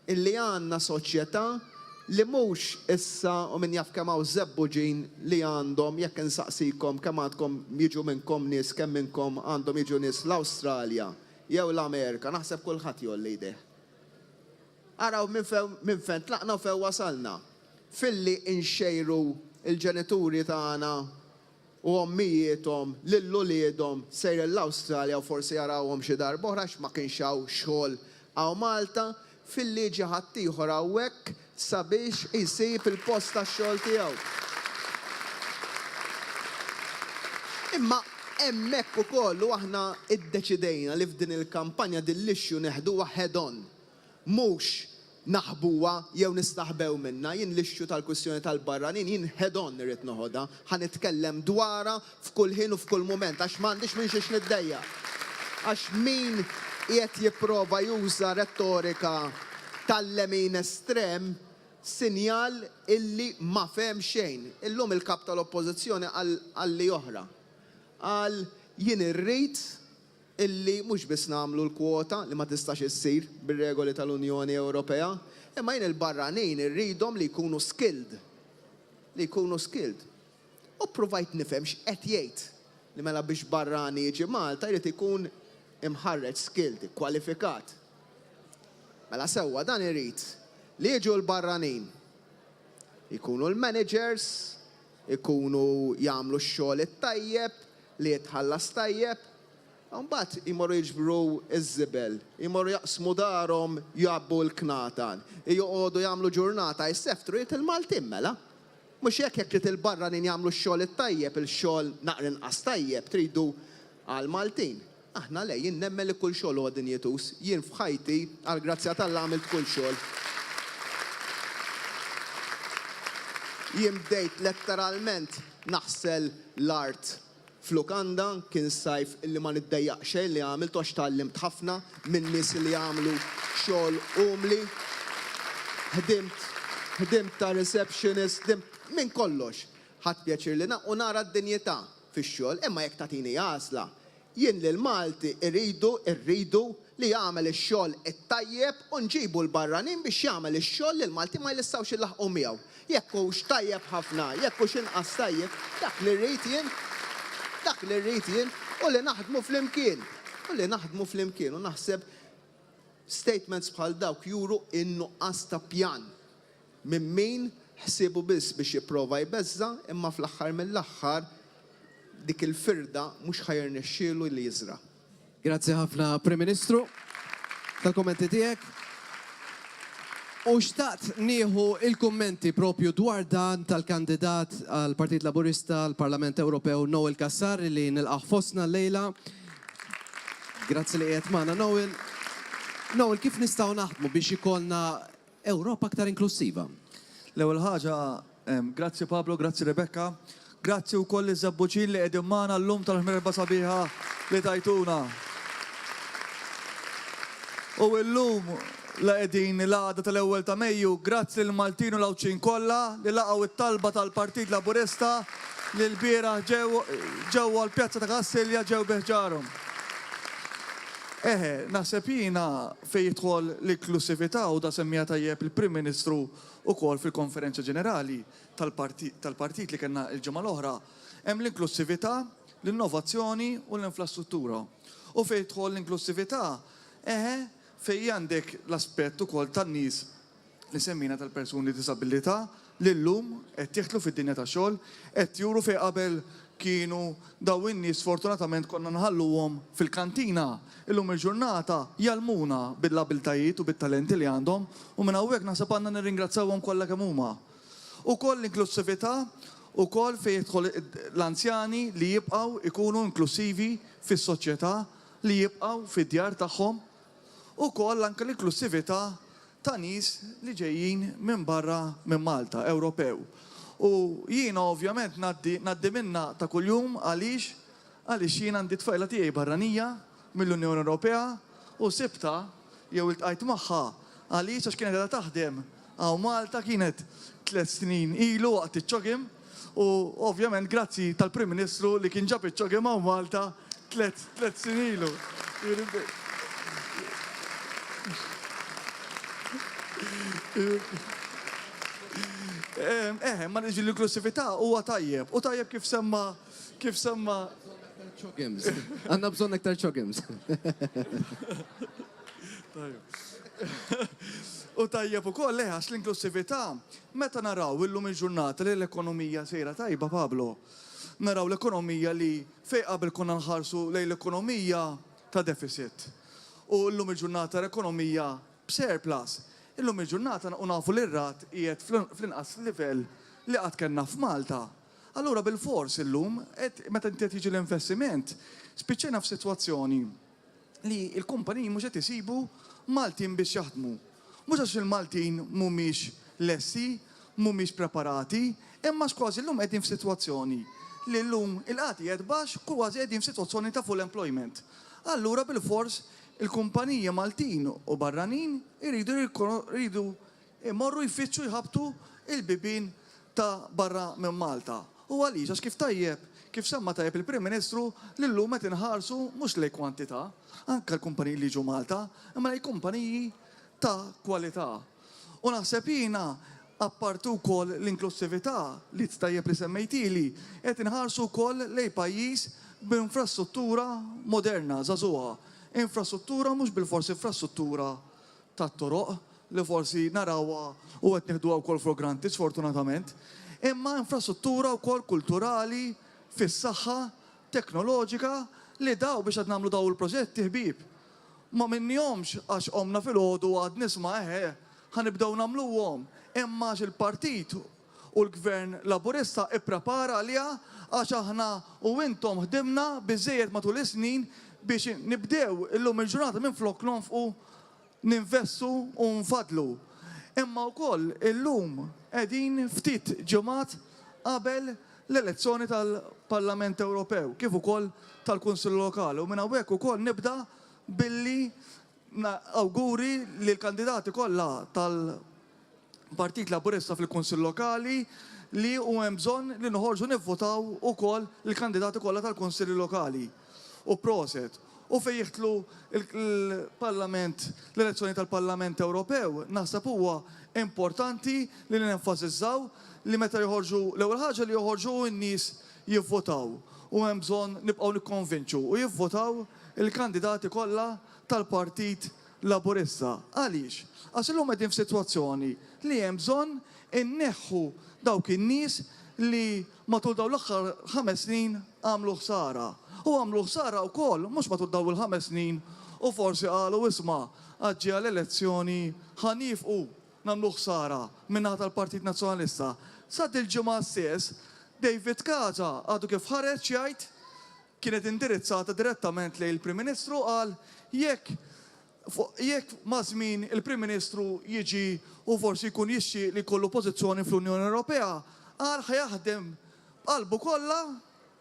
illi għandna soċjetà li mhux issa u min jaf kemm hawn żebbuġin li għandhom jekk insaqsikom kemm għandkom jiġu minnkom nies kemm minnkom għandhom jiġu nies l-Awstralja jew l-Amerika, naħseb kulħadd jolli jdeh. Araw minn fejn tlaqna u fejn wasalna. Filli inxejru il-ġenituri tagħna u ommijietom lill-uliedhom sejr l-Awstralja u forsi jarawhom xi darba oħra ma kienx hawn xogħol hawn Malta, filli ġie ħadd ieħor hawnhekk sabiex isib il-post tax-xogħol tiegħu. Imma hemmhekk ukoll aħna iddeċidejna li f'din il-kampanja din l-issue neħduha head on. Mhux naħbuha jew nistaħbew minnha, jien l-issue tal-kwistjoni tal-barranin jien head on irrid noħodha, ħanitkellem dwarha f'kull ħin u f'kull mument għax m'għandix minn xiex niddejja. Għax min qiegħed jipprova juża retorika tal-lemin estrem sinjal illi ma fehem xejn. Illum il-kap tal-oppożizzjoni għalli oħra. Għal jien irrid illi mhux biss nagħmlu l-kwota li ma tistax issir bir-regoli tal-Unjoni Ewropea, imma jien il-barranin irridhom li jkunu skilled. U provajt nifhem x'qed jgħid li mela biex barrani jiġi Malta jrid ikun imħarreġ skilled, kwalifikat. Mela sewwa dan irid li jiġu l-barranin. Ikunu l-managers, ikunu jagħmlu x-xogħol it-tajjeb, li jitħallas tajjeb, mbagħad imorru jiġbru iż-żibel, imorru jaqsmu darhom jabbu l-knatan, joqogħdu jagħmlu ġurnata jseftru jrid il-Maltin mela. Mhux jekk trid il-barranin jagħmlu x-xogħol it-tajjeb, il-xogħol naqra inqas tajjeb tridu għall-Maltin. Aħna lej, jien nemmen li kull xogħol huwa dinjetus, jien f'ħajti għal grazzja tal għamilt kull xogħol. Jien bdejt letteralment naħsel l-art f'lukanda, kien sajf illi ma niddejjaq xejn li għamilt għax tallimt ħafna minn nies li jagħmlu xogħol umli. Ħdimt ta' receptionist, ħdimt minn kollox. Ħadd pjaċir li u nara d-dinjetà fix-xogħol, imma jekk tagħtini għażla. Jien li l-Malti irridu li jagħmel ix-xogħol it-tajjeb u nġibu l-barranin biex jagħmel ix-xogħol li l-Malti ma jistgħux ilaħqu miegħu. Jekk hux tajjeb ħafna, jekk hux inqas tajjeb, dak li rrid jien u li naħdmu flimkien. U naħseb statements bħal dawk juru in-nuqqas ta' pjan minn min ħsibu biss biex jipprova jbeżza imma fl-aħħar mill-aħħar dik il-firda mhux ħajr nexxielu li jiżra. Grazzi ħafna Prim Ministru tal-kommenti tiegħek. U xtaqt nieħu il-kummenti propju dwar dan tal-kandidat għal Partit Laburista għal Parlament Ewropew Noel Kassar li nilqaħ fostna l-lejla. Grazzi li qiegħed magħna Noel. Noel, kif nistgħu naħdmu biex ikollna Ewropa aktar inklusiva? L-ewwel ħaġa, grazzi Pablo, grazzi Rebecca. Grazzi wkoll iż-żabbuċin li qegħdin magħna llum tal-ħmerba sabiħa li tajtuna. U llum la qegħdin l-għada tal-ewwel ta' Mejju, grazzi l-Maltin u l-Awċin kollha li laqgħu it-talba tal-Partit Laburista li l-bieraħ ġewwa l-Pjazza ta' Kassilja ġew beħġarhom. naħseb jiena fejn jidħol l-inklusività u da semmija tajjeb il-Prim Ministru wkoll fil-konferenza ġenerali tal-partit li kellna l-ġimgħa l-oħra, hemm l-inklusività, l-innovazzjoni u l-infrastruttura. U fejn jidħol l-inklusività, fejn għandek l-aspett ukoll tan-nies li semmina tal-persuni disabilità li llum qed jieħdlu fid-dinja tax-xogħol, qed juru fejn qabel kienu daw in-nies sfortunatament konna nħalluhom fil-kantina. Illum il-ġurnata jalmuna bil-abiltajiet u bit-talenti li għandhom u minn hawnhekk naħseb għandna nirringrazzawhom kollha kemm huma. Ukoll l-inklusività ukoll fejn jidħol l-anzjani li jibqgħu ikunu inklusivi fis-soċjetà, li jibqgħu fid-djar tagħhom. Ukoll anke l-inklusività ta' nies li ġejjin minn barra minn Malta, Ewropew. U jiena ovvjament naddi minna ta' kuljum għaliex jiena għandi tfajla tiegħi barranija mill-Unjoni Ewropea u sibta jew iltqajt magħha għaliex għax kienet qiegħda taħdem għaw Malta kienet 3 snin ilu waqt iċ-ċogim u ovvjament grazzi tal-Prim Ministru li kien ġab iċ-ċogim għaw Malta 3 snin ilu. Ma niġi l-inklusività huwa tajjeb. U tajjeb kif semma. Għanna bżonn aktar ċogims. U tajjeb ukoll għax l-inklusività meta naraw illum il-ġurnata li l-ekonomija sejra tajba, Pablo. Naraw l-ekonomija li fejn qabel konna nħarsu lejn l-ekonomija ta' deficit. U llum il-ġurnata l-ekonomija b'surplus. Illum il-ġurnata nafu l-irrat qiegħed fl-inqas livell li qatt kellna f'Malta. Allura bil-fors illum, meta inti tiġi l-investiment, spiċċejna f'sitwazzjoni li l-kumpaniji mhux qed isibu Maltin biex jaħdmu. Mhux għax il-Maltin mhumiex lessi, mhumiex preparati, imma kważi llum qegħdin f'sitwazzjoni li llum il-qati qed baxx kważi qegħdin f'sitwazzjoni ta' full employment. Allura bil-fors il-kumpanija Maltin u barranin iridu imorru jfittxu jħabtu il-bibin ta' barra minn Malta. U għaliex għax kif tajjeb, kif semma tajjeb il-Prim Ministru li llum qed inħarsu mhux lejn kwantità, anke l-kumpaniji li ġu Malta, imma lejn kumpaniji ta' kwalità. U naħseb jiena appartu wkoll l-inklusività li tajjeb li semmejtili, qed inħarsu wkoll lejn pajjiż b'infrastruttura moderna, żagħżugħa. Infrastruttura mhux bil-forsi infrastruttura tat-toroq li forsi narawha u qed nieħduha wkoll for granted sfortunatament, imma infrastruttura wkoll kulturali, fis-saħħa, teknoloġika li daw biex qed nagħmlu daw il-proġetti ħbieb. Ma minnihomx għax qomna filgħodu għad nisma' ħanibdew nagħmluhom, imma il-partit u l-Gvern Laburista ipprepara għaliha għax aħna u intom ħdimna biżżejjed matul is-snin biex nibdew illum il-ġurnata minn flok nonfqu ninvestu u nfadlu. Imma wkoll illum qegħdin ftit ġimgħat qabel l-elezzjoni tal-Parlament Ewropew, kif ukoll tal-Kunsill Lokali. U minn hawnhekk ukoll nibda billi awguri li l-kandidati kollha tal-Partit Laburista fil-Kunsill Lokali li hemm bżonn li noħorġu nivvotaw ukoll il-kandidati kollha tal-Kunsilli Lokali. U proset. U fejn jieħdlu l-Parlament, l-elezzjoni tal-Parlament Ewropew, naħseb huwa importanti li nenfasizzaw li meta joħorġu l-ewwel ħaġa li joħorġu n-nies jivvotaw. U hemm bżonn nibqgħu nikkonvinċu u jivvotaw il-kandidati kollha tal-Partit Laburista. Għaliex? Għax illum qegħdin f'sitwazzjoni li hemm bżonn inneħħu dawk in-nies li matul dawn l-aħħar 5 snin għamlu ħsara. U għamlu ħsara wkoll mhux matul dawn il-5 snin u forsi qalu isma' għaġġi għall-elezzjoni ħanifqu nagħmlu ħsara min-naħa tal-Partit Nazzjonalista. Sa il-ġimgħa stess David Kaza għadu kif ħareġ jgħid kienet indirizzata direttament lejn il-Prim Ministru qal jekk ma' żmien il-Prim Ministru jiġi u forsi jkun jixxi li jkollu pożizzjoni fl-Unjoni Ewropea qal ħajaħdem qalbu kollha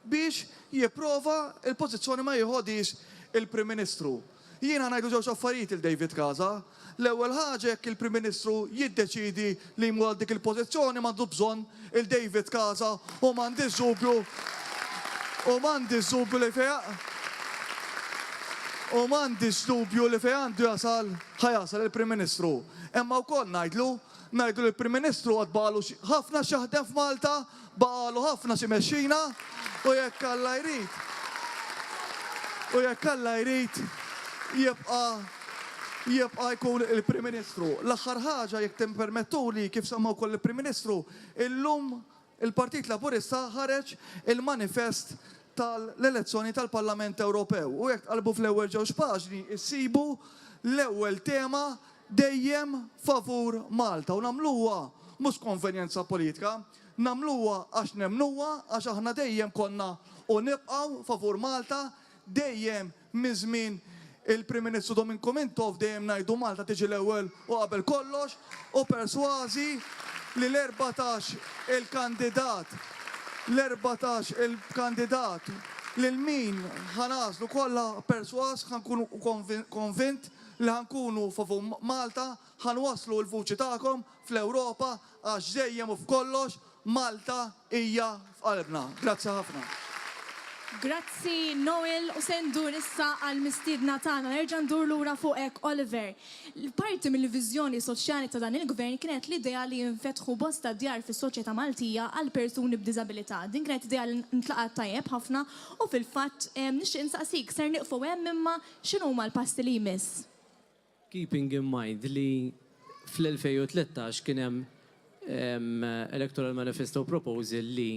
biex jipprova il-pożizzjoni ma jieħodix il-Prim Ministru. Jiena ngħidu ġewx affarijiet il-David Kaza. L-ewwel ħaġa jekk il-Prim Ministru jiddeċidi li jmur għal dik il-pożizzjoni m'għandu bżonn il-David Kaza u m'għandix dubju li fejn U m'għandix dubju li fejn għandu jasal, ħajasal il-Prim Ministru. Imma wkoll ngħidlu l-Prim Ministru għad balu ħafna xaħdem f'Malta, balu ħafna xi mexxina u jekk Alla jrid jibqa' jkun il-Prim Ministru. L-aħħar ħaġa jekk timpermettuli kif semma wkoll il-Prim Ministru, illum il-Partit Laburista ħareġ il-manifest tal-elezzjoni tal-Parlament Ewropew. U jekk qalbu fl-ewwel ġewx paġni issibu l-ewwel tema dejjem favur Malta. U nagħmluha mhux konvenjenza politika, nagħmluha għax nemnuha għax aħna dejjem konna u nibqgħu favur Malta dejjem minn żmien il-Prim Ministru Dominic Mintov dejjem ngħidu Malta tiġi l-ewwel u qabel kollox u persważi li l-14 il-kandidat lil min ħanaslu kollha perswas ħankunu konvint li ħankunu favur Malta ħanwaslu l-vuċi tagħkom fl-Ewropa għax dejjem u f'kollox Malta hija f'qalbna. Grazzi ħafna. Grazzi Noel u se ndur issa għal mistiedna tagħna nerġa' ndur lura fuqek Oliver. Parti mill-viżjoni soċjali ta' dan il-gvern kienet l-idea li jinfetħu bosta djar fis-soċjetà Maltija għal persuni b'diżabilità. Din kienet idea li ntlaqat tajjeb ħafna u fil-fatt nixtieq insaqsik ser nieqfu hemm imma x'inhu huma l-passi li jmiss? Keeping in mind li fl-2013 kien hemm Electoral Manifesto Proposal li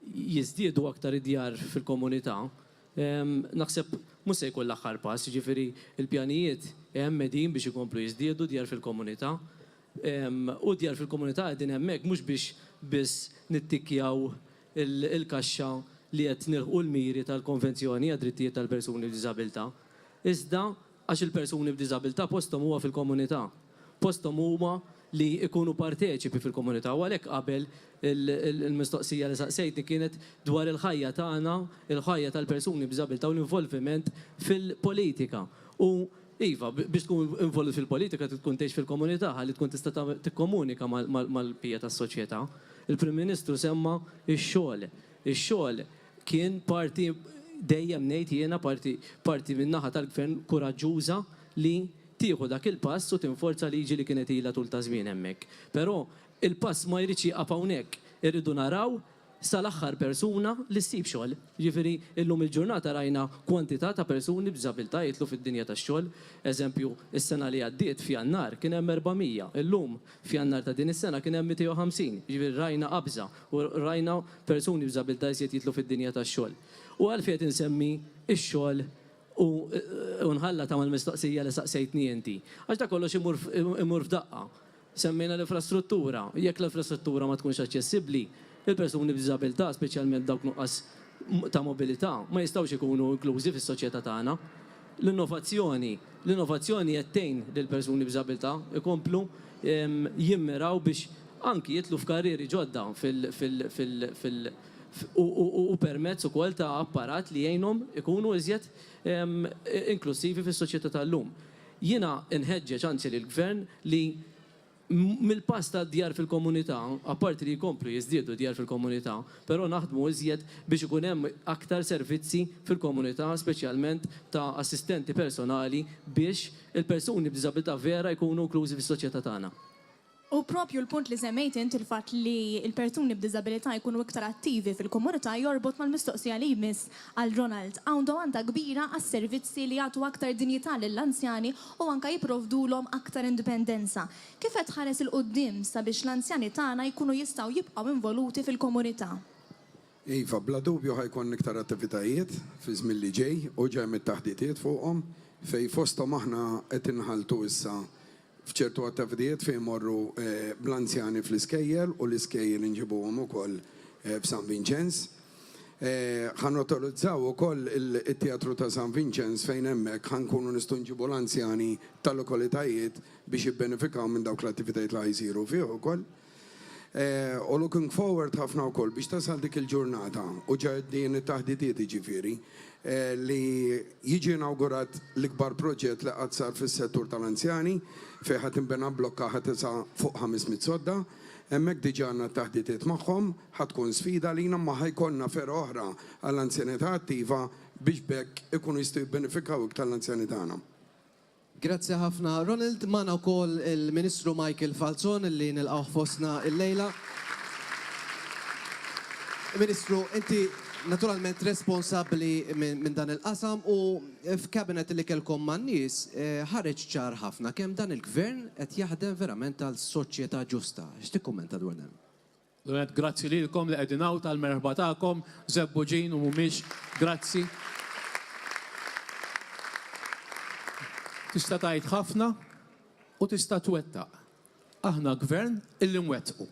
jizdiedu aktar id-djar fil-komunità, naħseb mhux se jkun l-aħħar pass, jiġifieri il-pjanijiet hemm medin biex ikomplu jiżdiedu djar fil-komunità. U djar fil-komunità qegħdin hemmhekk mhux biex biss nittikkjaw il-kaxxa li qed nilħqu l-miri tal-konvenzjoni għad-drittijiet tal-persuni b'diżabilità. Iżda għax il-persuni b'diżabilità posthom huwa fil-komunità. Posthom huma li ikunu parteċipi fil-komunità. U għalhekk qabel il-mistoqsija li saqsejtni kienet dwar il-ħajja tagħna, il-ħajja tal-persuni b'diżabilità u l-involviment fil-politika. U iva, biex tkun involut fil-politika tkun tgħix fil-komunità ħalli tkun tista' tikkomunika mal-pija tas-soċjetà. Il-Prim Ministru semma x-xogħol. Ix-xogħol kien parti dejjem ngħid jiena parti min-naħa tal-gvern kuraġġuża li tieħu dak il-pass u tinforza liġi li kienet ilha tul ta' żmien hemmhekk. Però il-pass ma jridx jaqaf hawnhekk. Irridu naraw sal-aħħar persuna li ssib xogħol. Jiġifieri illum il-ġurnata rajna kwantità ta' persuni b'diżabilità jitlu fid-dinja tax-xogħol. Eżempju, is-sena li għaddiet f'Jannar kien hemm 400, illum f'Jannar ta' din is-sena kien hemm 250. Jiġifieri rajna qabża u rajna persuni b'diżabilità jsiet jitlu fid-dinja tax-xogħol. U għalfejn insemmi x-xogħol u nħalla ta' mal-mistoqsija li saqsejtni inti. Għax ta' kollox imur f'daqqa. Semmejna l-infrastruttura. Jekk l-infrastruttura ma tkunx aċċessibbli, il-persuni b'diżabilità, speċjalment dawk nuqqas ta' mobilità, ma jistgħux ikunu inklużi fis-soċjetà tagħna. L-innovazzjoni qed tgħin lill-persuni b'diżabilità ikomplu jimmiraw biex anki jitlu f'karrieri ġodda u permezz ukoll ta' apparat li jgħinhom ikunu iżjed inklusivi fis-soċjetà tal-lum. Jiena nħeġġeġ anzi lill-gvern li mill-pass ta' djar fil-komunità, apparti li jkomplu jiżdiedu djar fil-komunità, però naħdmu iżjed biex ikun hemm aktar servizzi fil-komunità, speċjalment ta' assistenti personali biex il-persuni b'diżabilità vera jkunu inklużi fis-soċjetà tagħna. U propju l-punt li semmejt inti il-fatt li l-persuni b'diżabilità jkunu iktar attivi fil-komunità jorbot mal-mistoqsija li jmiss għal Ronald. Hawn domanda kbira għas-servizzi li jagħtu aktar dinjità lill-anzjani u anke jipprovdulhom aktar indipendenza. Kif qed tħares il-qudiem sabiex l-anzjani tagħna jkunu jistgħu jibqgħu involuti fil-komunità? Iva, bla dubju ħajkun iktar attivitajiet fi żmien li ġej u ġej mit-taħdietiet fuqhom fej fosthom aħna qed inħaltu issa f'ċertu attivitajiet fejn morru bl-anzjani fl-iskejjel u l-iskejjel inġibuhom ukoll f'San Vincenz. Ħanotorizzaw ukoll it-Teatru ta' San Vincenz fejn hemmhekk ħankunu nistgħu nġibu l-anzjani tal-lokalitajiet biex jibbenefikaw minn dawk l-attivitajiet li jsiru fih ukoll. U looking forward ħafna wkoll biex tasal dik il-ġurnata u ġeddin it-taħdidiet jiġifieri li jiġi inawgurat l-ikbar proġett li qatt sar fis-settur tal-anzjani fejn ħadd inbena blokka ħadd fuq 500 sodda Hemmhekk diġà għandna t-taħdidiet magħhom, ħatkun sfida lina ma ħajkollna fera oħra għall-anzjanità attiva biex bekk ikunu jistgħu jibbenefikaw iktar l-anzjani tagħna. Grazzi ħafna Ronald, magħna wkoll il-Ministru Michael Falzon li nilqgħu fostna illejla. Ministru, inti naturalment responsabbli minn dan il-qasam u f'kabinet li kelkom man-nies ħareġ ċar ħafna kemm dan il-gvern qed jaħdem verament għal soċjetà ġusta. X'tikkummenta dwar dan? Grazzi lilkom li qegħdin hawn tal-merħba tagħkom, żebbuġin u mhumiex grazzi. Tista' tgħid ħafna u tista' twettaq. Aħna gvern illi mwettqu.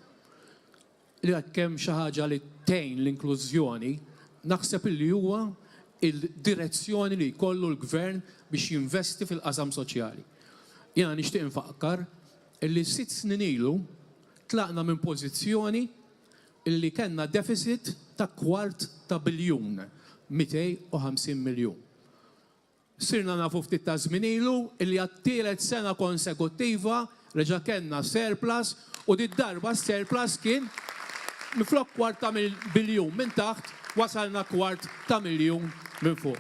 Li kemm xi ħaġa li tgħin l-inklużjoni, naħseb li huwa il-direzzjoni li jkollu l-gvern biex jinvesti fil-qasam soċjali. Jiena nixtieq infakkar illi 6 snin ilu tlaqna minn pożizzjoni illi kellna deficit ta' $250 biljun, 250 miljun. Sirna nafu ftit ta' żmien ilu illi għat-tielet sena konsekuttiva reġa' kellna surplus u darba surplus kien miflok $250 biljun minn taħt wasalna $250 miljun minn fuq.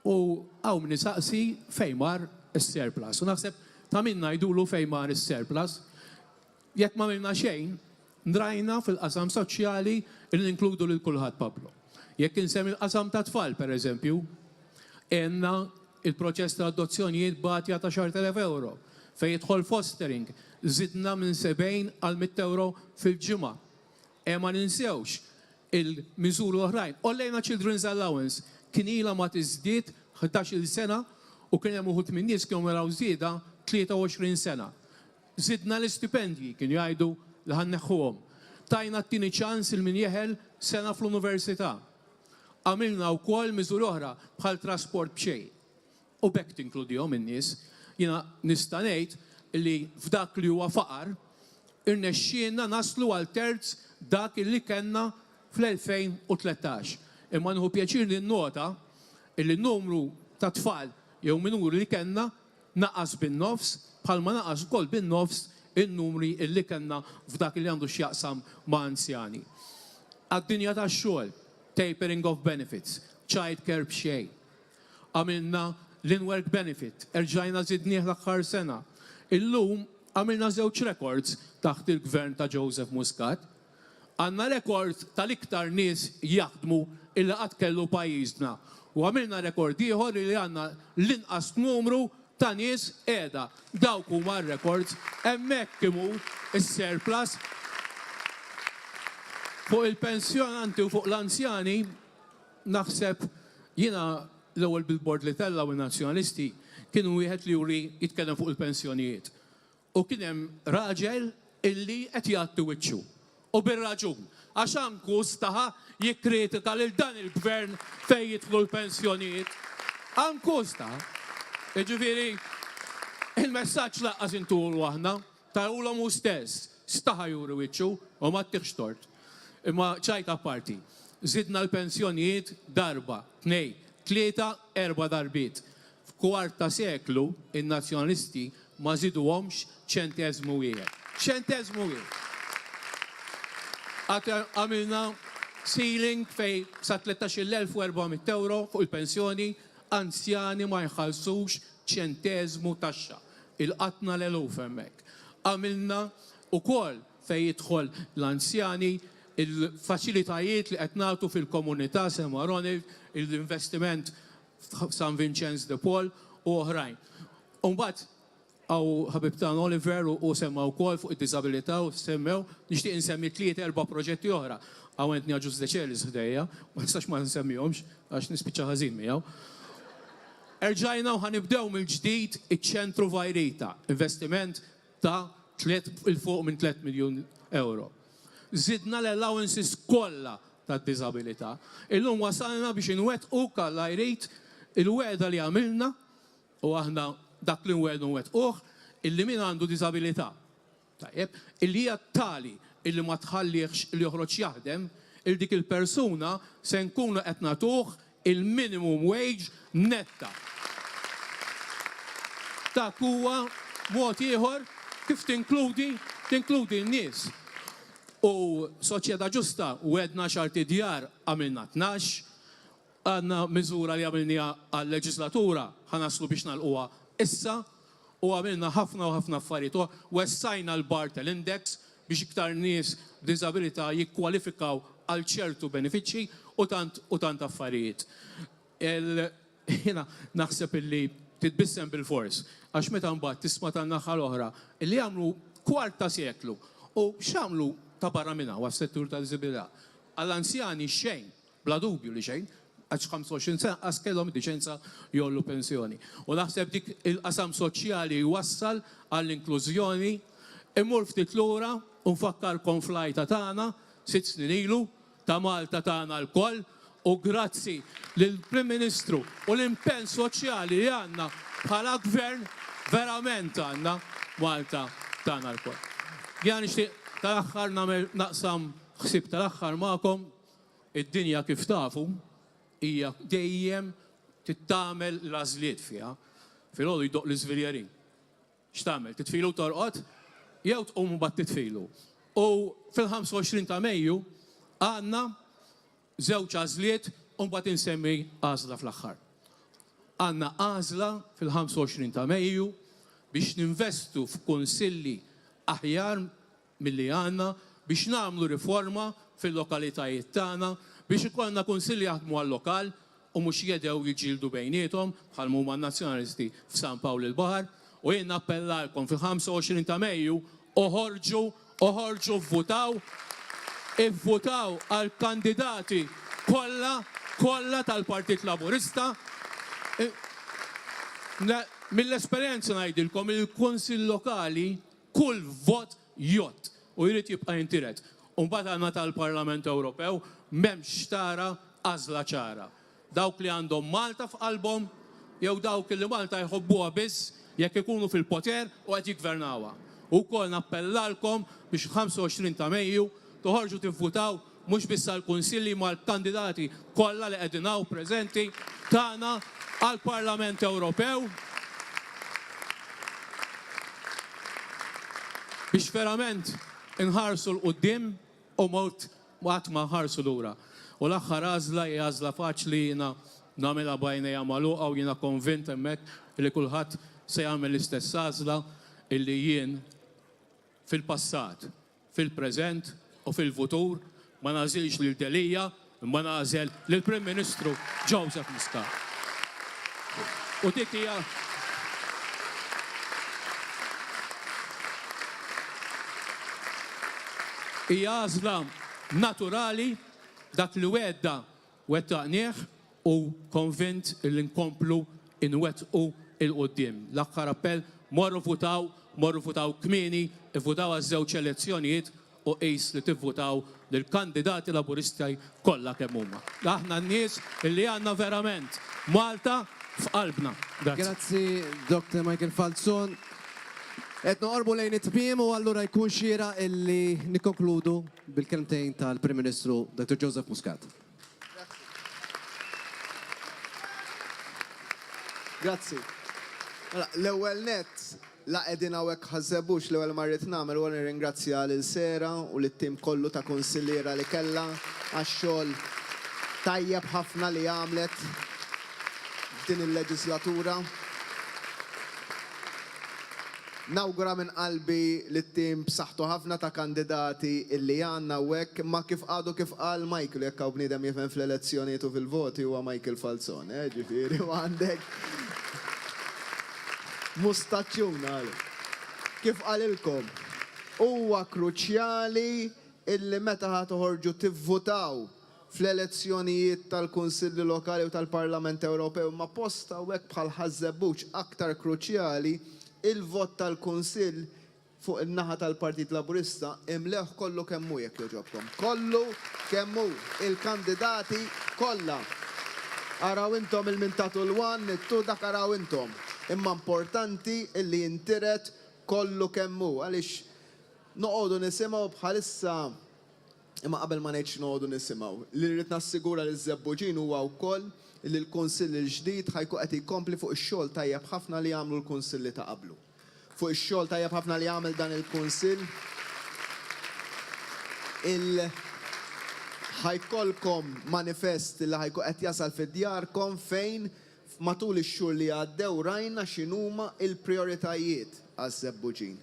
U għaw min nisaqsi fejn mar is-surplus. U naħseb ta' minna jdulu fejn mar is-surplus. Jekk ma minna xejn, ndrajna fil-qasam soċjali il ninkludu lil kulħadd Pablo. Jekk insem il-qasam ta' tfal, per eżempju, enna il-proċess ta' adozzjonijiet batja ta' €10,000 fejn jidħol fostering, zidna minn 70 għal €100 fil-ġimgħa. Ma ninsewx il-miżuri oħrajn. Ollejna Children's Allowance kien ilha ma tiżdied 11 sena u kien hemm uħud minn nies kienu raw żieda 23 sena. Zidna l-istipendji kien jgħidu li ħanneħħuhom. Tajna t-tieni ċans il min jeħel sena fl-università. Għamilna wkoll miżuri oħra bħal trasport b'xejn. U bekk tinkludihom in-nies. Jiena nista' ngħid li f'dak li huwa faqar irnexxielna naslu għal terz dak li kellna fl-2013. Imma nħu pjaċir li n-nota illi n-numru ta' tfal jew minuri li kellna naqas bin-nofs bħalma naqas ukoll bin-nofs in-numri illi kellna f'dak li għandu x'jaqsam ma' anzjani. Għad-dinja tax-xogħol, tapering of benefits, child care b'xejn. Għamilna l-in-work benefit, erġajna żidnieh l-aħħar sena. Illum għamilna żewġ records taħt il-gvern ta' Joseph Muscat. Għanna rekord tal-iktar nies jaħdmu illa qatt kellu pajjiżna. U għamilna rekord ieħor li għandna l-inqas numru ta' nies qiegħda. Dawk huma r-records, hemmhekk imur is-surplus. Fuq il-pensjonanti u fuq l-anzjani naħseb jiena l-ewwel bil-bord li tellaw in-nazzjonalisti kienu wieħed li juri jitkellem fuq il-pensjonijiet. U kien hemm raġel illi qed jgħattu wiċċu. U bir-raġun, għax anku staħa jikkritika lil dan il-gvern fejn jidħlu l-pensjonijiet. Anku staħa. Jiġifieri, il-messaġġ laqqas intulu aħna, tagħulhom hu stess, staħa juri wiċċu u ma ttieħx tort. Imma ċajta parti. Zidna l-pensjonijiet darba, 2, 3, 4 darbiet. F'kwarta seklu, in-nazzjonalisti ma żiduhomx ċenteżmu wieħed. ċenteżmu wieħed. Għamilna ceiling fej sa' €13,400 fuq il-pensjoni, anzjani ma jħallsux ċenteżmu taxxa. Il-qatna l-eluf hemmhekk. Għamilna wkoll fej jidħol l-anzjani il-faċilitajiet li qed nagħtu fil-komunità semma Ronald, l-investiment San Vincenz de Paul u oħrajn. Mbagħad għaw ħabib ta' Oliver u semma wkoll fuq id-disabilità u semmew nixtieq insemmi 3-4 proġetti oħra. Għawentni għaġuż deċelis ħdejja, ma nistax ma nsemmihomx għax nispiċċa ħażin miegħu. Erġajna u ħanibdew mill-ġdid iċ-ċentru Vajrita, investiment ta' il-fuq minn €3 miljun. Zidna l-allowances kollha tad-disabilità. Illum wasalna biex inwettqu kal-Vajrit il-weda li għamilna u aħna dak li nwettquh illi min għandu disabilità. Illi hija tali illi ma tħallix li joħroġ jaħdem, il dik il-persuna se nkunu qed nagħtuh il-minimum wage netta. Dak huwa mod ieħor kif tinkludi tinkludi n-nies. U soċjetà ġusta u għedna xarti djar għamilna 12, għanna miżura li għamilnija għal-leġislatura ħanaslu biex nal-uwa issa u għamilna ħafna u ħafna affarijiet u għessajna l-Bartel Index biex iktar nies b'disabilità jikkwalifikaw għal ċertu benefiċċji u tant affarijiet. Jena naħseb illi titbissem bil-fors, għax meta mbagħad tisma' tan-naħa l-oħra illi għamlu kwarta seklu u x'għamlu ta' barra minna għas-settur tal-disabilità. Għall-anzjani xejn, bla dubju li xejn, għax 25 sena għas kellhom diċenza jollu pensjoni. U naħseb dik il-qasam soċjali jwassal għall-inklużjoni, imur ftit lura u nfakkarkom flajta tagħna 6 snin ilu ta' Malta tagħna l-koll u grazzi lill-Prim Ministru u l-impenn soċjali li għandna bħala gvern verament għandna Malta tagħna l-koll. Jgħan nixtieq tal-aħħar naqsam ħsib tal-aħħar magħkom id-dinja kif tafu hija dejjem tittamel l-għażliet fiha. Filgħodu jdoq l-iżviljerin. X'tagħmel? Titfilu torqod jew tqum mbagħad titfilu. U fil-25 ta' Mejju għandna żewġ għażliet u mbagħad insemmi għażla fl-aħħar. Għandna għażla fil-25 ta' Mejju biex ninvestu f'kunsilli aħjar milli għandna biex nagħmlu riforma fil-lokalitajiet tagħna biex ikollna kunsilli jaħdmu għal-lokal u mhux jedew jiġġieldu bejniethom bħal huma nazzjonalisti f'San Pawl il-Baħar u jien nappellalkom fil-25 ta' Mejju oħorġu vvutaw għal kandidati kollha tal-Partit Laburista. Mill-esperjenza ngħidilkom il-kunsill lokali kull vot jott u jrid jibqa' jintiret. U mbagħad għandna tal-Parlament Ewropew m'hemmx tara għażla ċara. Dawk li għandhom Malta f'qalbhom jew dawk li Malta jħobbuha biss jekk ikunu fil-poter u qed jiggvernawha. Ukoll nappellalkom biex 25 ta' Mejju toħorġu tivvutaw mhux biss għall-kunsilli mal-kandidati kollha li qegħdin hawn preżenti tagħna għall-Parlament Ewropew biex verament inħarsu l-qoddim u mod qatt ma nħarsu lura. U l-aħħar għażla hija għażla faċli jiena nagħmilha bajnejja magħluqa u jiena konvint hemmhekk li kulħadd se jagħmel l-istess għażla illi jien fil-passat, fil-preżent u fil-futur ma nagħżilx lil Delija imma nagħżel lill-Prim Ministru Joseph Muscat. U dik hija għażla naturali dak li wettaqnieh u konvint li nkomplu inwettqu il-qoddim. L-aħħar appell morru votaw kmieni, ivvutaw għaż-żewġ elezzjonijiet u qis li tivvutaw lill-kandidati Laburisti kollha kemm huma. Aħna n-nies li għandna verament Malta f'qalbna. Grazzi, Dr. Michael Falzon. Qed noqorbu lejn it-tmiem u allura jkun xira illi nikkonkludu bil-kelmtejn tal-Prim Ministru Dr. Joseph Muscat. Grazzi. L-ewwel net la qegħdin hawnhekk ħażebux l-ewwel marret nagħmel u nirringrazzja lil Sera u lit-tim kollu ta' konsilliera li kellha għax-xogħol tajjeb ħafna li għamlet din il-leġislatura. Nawgura minn qalbi lit-tim b'saħħtu ħafna ta' kandidati illi għandna hawnhekk ma kif qal Michael jekk hawn bniedem jifhem fl-elezzjonijiet u fil-voti huwa Michael Falzon, ġifieri u għandek mustaċċuna kif qalilkom. Huwa kruċjali illi meta toħorġu tivvutaw fl-elezzjonijiet tal-Kunsilli Lokali u tal-Parlament Ewropew ma posta hekk bħal ħażebbuġ aktar kruċjali il-vot tal-Kunsill fuq il-naħa tal-Partit Laburista imleħ kollu kemmu jekk joġobkom. Kollu kemmu il-kandidati kollha. Araw intom il-mintatu l-wan, nittu dak araw intom. Imma importanti illi jintiret kollu kemmu. Għalix noqogħdu nisimgħu bħalissa imma qabel ma ngħidx noqogħdu nisimgħu. Li rrid nassigura li żebbuġin huwa wkoll li l-Kunsill il-ġdid ħajku qed jkompli fuq ix-xogħol tajjeb ħafna li jagħmlu l-Kunsilli ta' qablu. Fuq ix-xogħol tajjeb ħafna li jagħmel dan il-Kunsill ħajkolkom manifest li ħajkun qed jasal fid-djarkom fejn matul ix-xhur li għaddew rajna x'inhuma il-prijoritajiet għaż-Żebbuġin.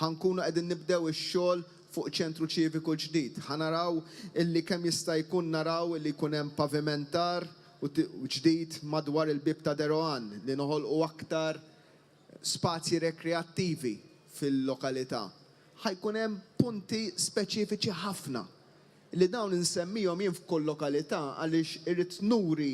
Ħankunu qegħdin nibdew ix-xogħol fuq ċentru ċiviku ġdid. Ħanaraw illi kemm jista' jkun naraw illi jkun hemm pavimentar u ġdid madwar il-bib ta' Deroan li noħolqu aktar spazji rekreattivi fil-lokalità. Ħajkun hemm punti speċifiċi ħafna li dawn insemmihom jien f'kull lokalità għaliex irid nuri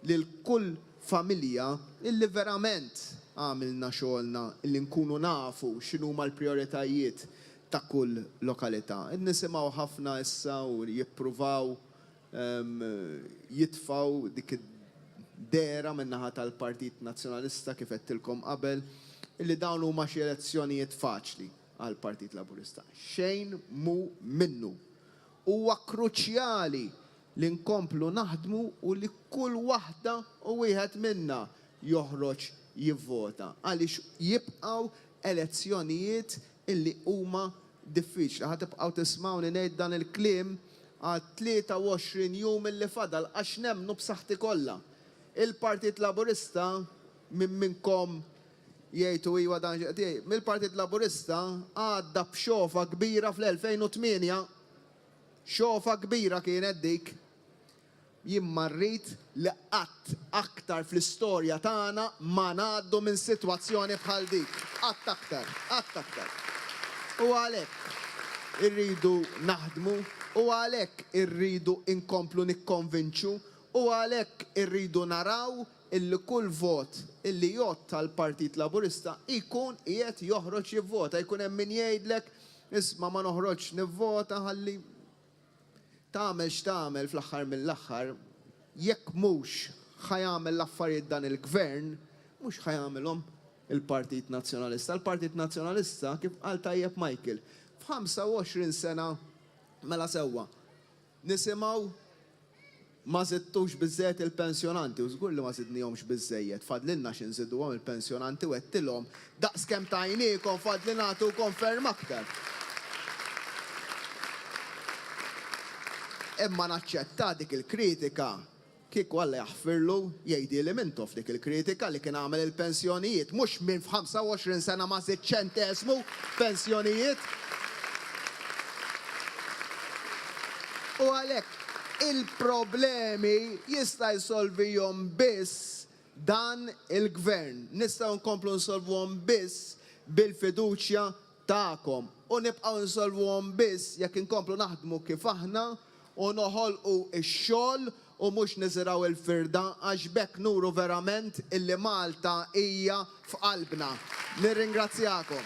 lil kull familja illi verament għamilna xogħolna illi nkunu nafu x'inhuma l-prijoritajiet ta' kull lokalità. Nisimgħu ħafna issa u jippruvaw jitfaw dik id-dera min-naħa tal-Partit Nazzjonalista kif qedtilkom qabel illi dawn huma xi elezzjonijiet faċli għall-Partit Laburista. Xejn mu minnu. Huwa kruċjali li nkomplu naħdmu u li kull waħda u wieħed minna joħroġ jivvota għaliex jibqgħu elezzjonijiet illi huma diffiċli. Ħatibqgħu tismawni ngħid dan il-kliem għal 23 jum illi fadal għax nemmnu b'saħħti kollha. Il-Partit Laburista minnkom jgħidu iwa dan mill-Partit Laburista għadda b'xofa kbira fl-2008 xofa kbira kienet dik jien marrit li qatt aktar fl-istorja tagħna ma ngħaddu minn sitwazzjoni bħal dik. Qatt aktar. U għalhekk irridu naħdmu, u għalhekk irridu inkomplu nikkonvinċu, u għalhekk irridu naraw illi kull vot illi jgħod tal-Partit Laburista jkun qiegħed joħroġ jivvota. Jkun hemm min jgħidlek isma' ma noħroġx nivvota ħalli tagħmel x'tagħmel fl-aħħar mill-aħħar jekk mhux ħajamel l-affarijiet dan il-gvern, mhux ħajamilhom il-Partit Nazzjonalista. Il-Partit Nazzjonalista kif qal tajjeb Michael, f'25 sena mela sewwa. Nisimgħu ma żidtux biżżejjed il-pensjonanti u żgur li ma żidnihomx biżżejjed. Fadlilna xi nżiduhom il-pensjonanti u għedtilhom daqskemm tajniekom fadli nagħtukom ferm aktar. Imma naċċetta dik il-kritika kieku Alla jaħfirlu jgħidi li mintu f'dik il-kritika li kien għamel il-pensjonijiet, mhux minn f'25 sena ma żied ċentesmu pensjonijiet. U għalhekk il-problemi jista' jsolvihom biss dan il-gvern. Nistgħu nkomplu nsolvuhom biss bil-fiduċja tagħkom u nibqgħu nsolvuhom biss jekk inkomplu naħdmu kif aħna u noħolqu x-xogħol u mhux niżiraw il-firda għax bekk nuru verament illi Malta hija f'qalbna. Nirringrazzjakom.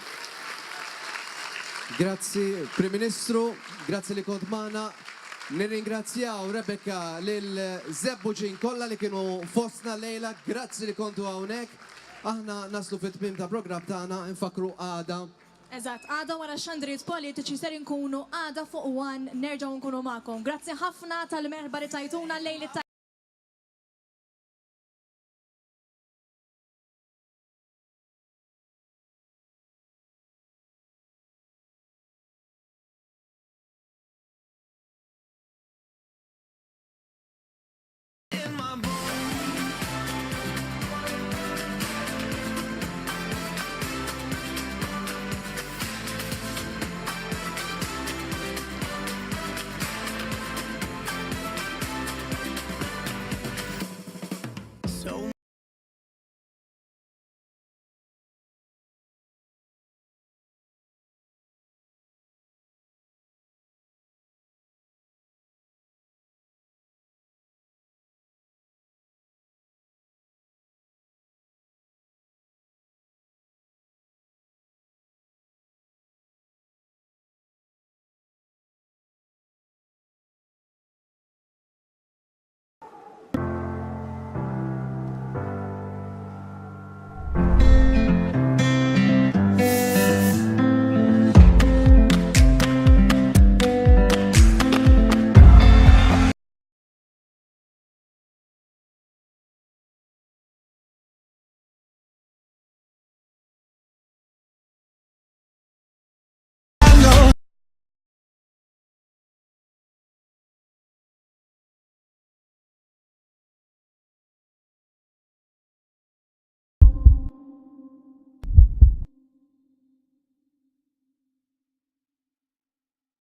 Grazzi, Prim Ministru, grazzi li kont magħna. Nirringrazzjaw Rebecca lil Żebbuġin kollha li kienu fostna lejla, grazzi li kontu hawnhekk. Aħna naslu fit-tmiem ta' programm tagħna infakru għada. Eżatt, għada wara xandriet politiċi ser nkunu għada fuq wan nerġgħu nkunu magħkom. Grazzi ħafna tal-merħba li tajtuna lejli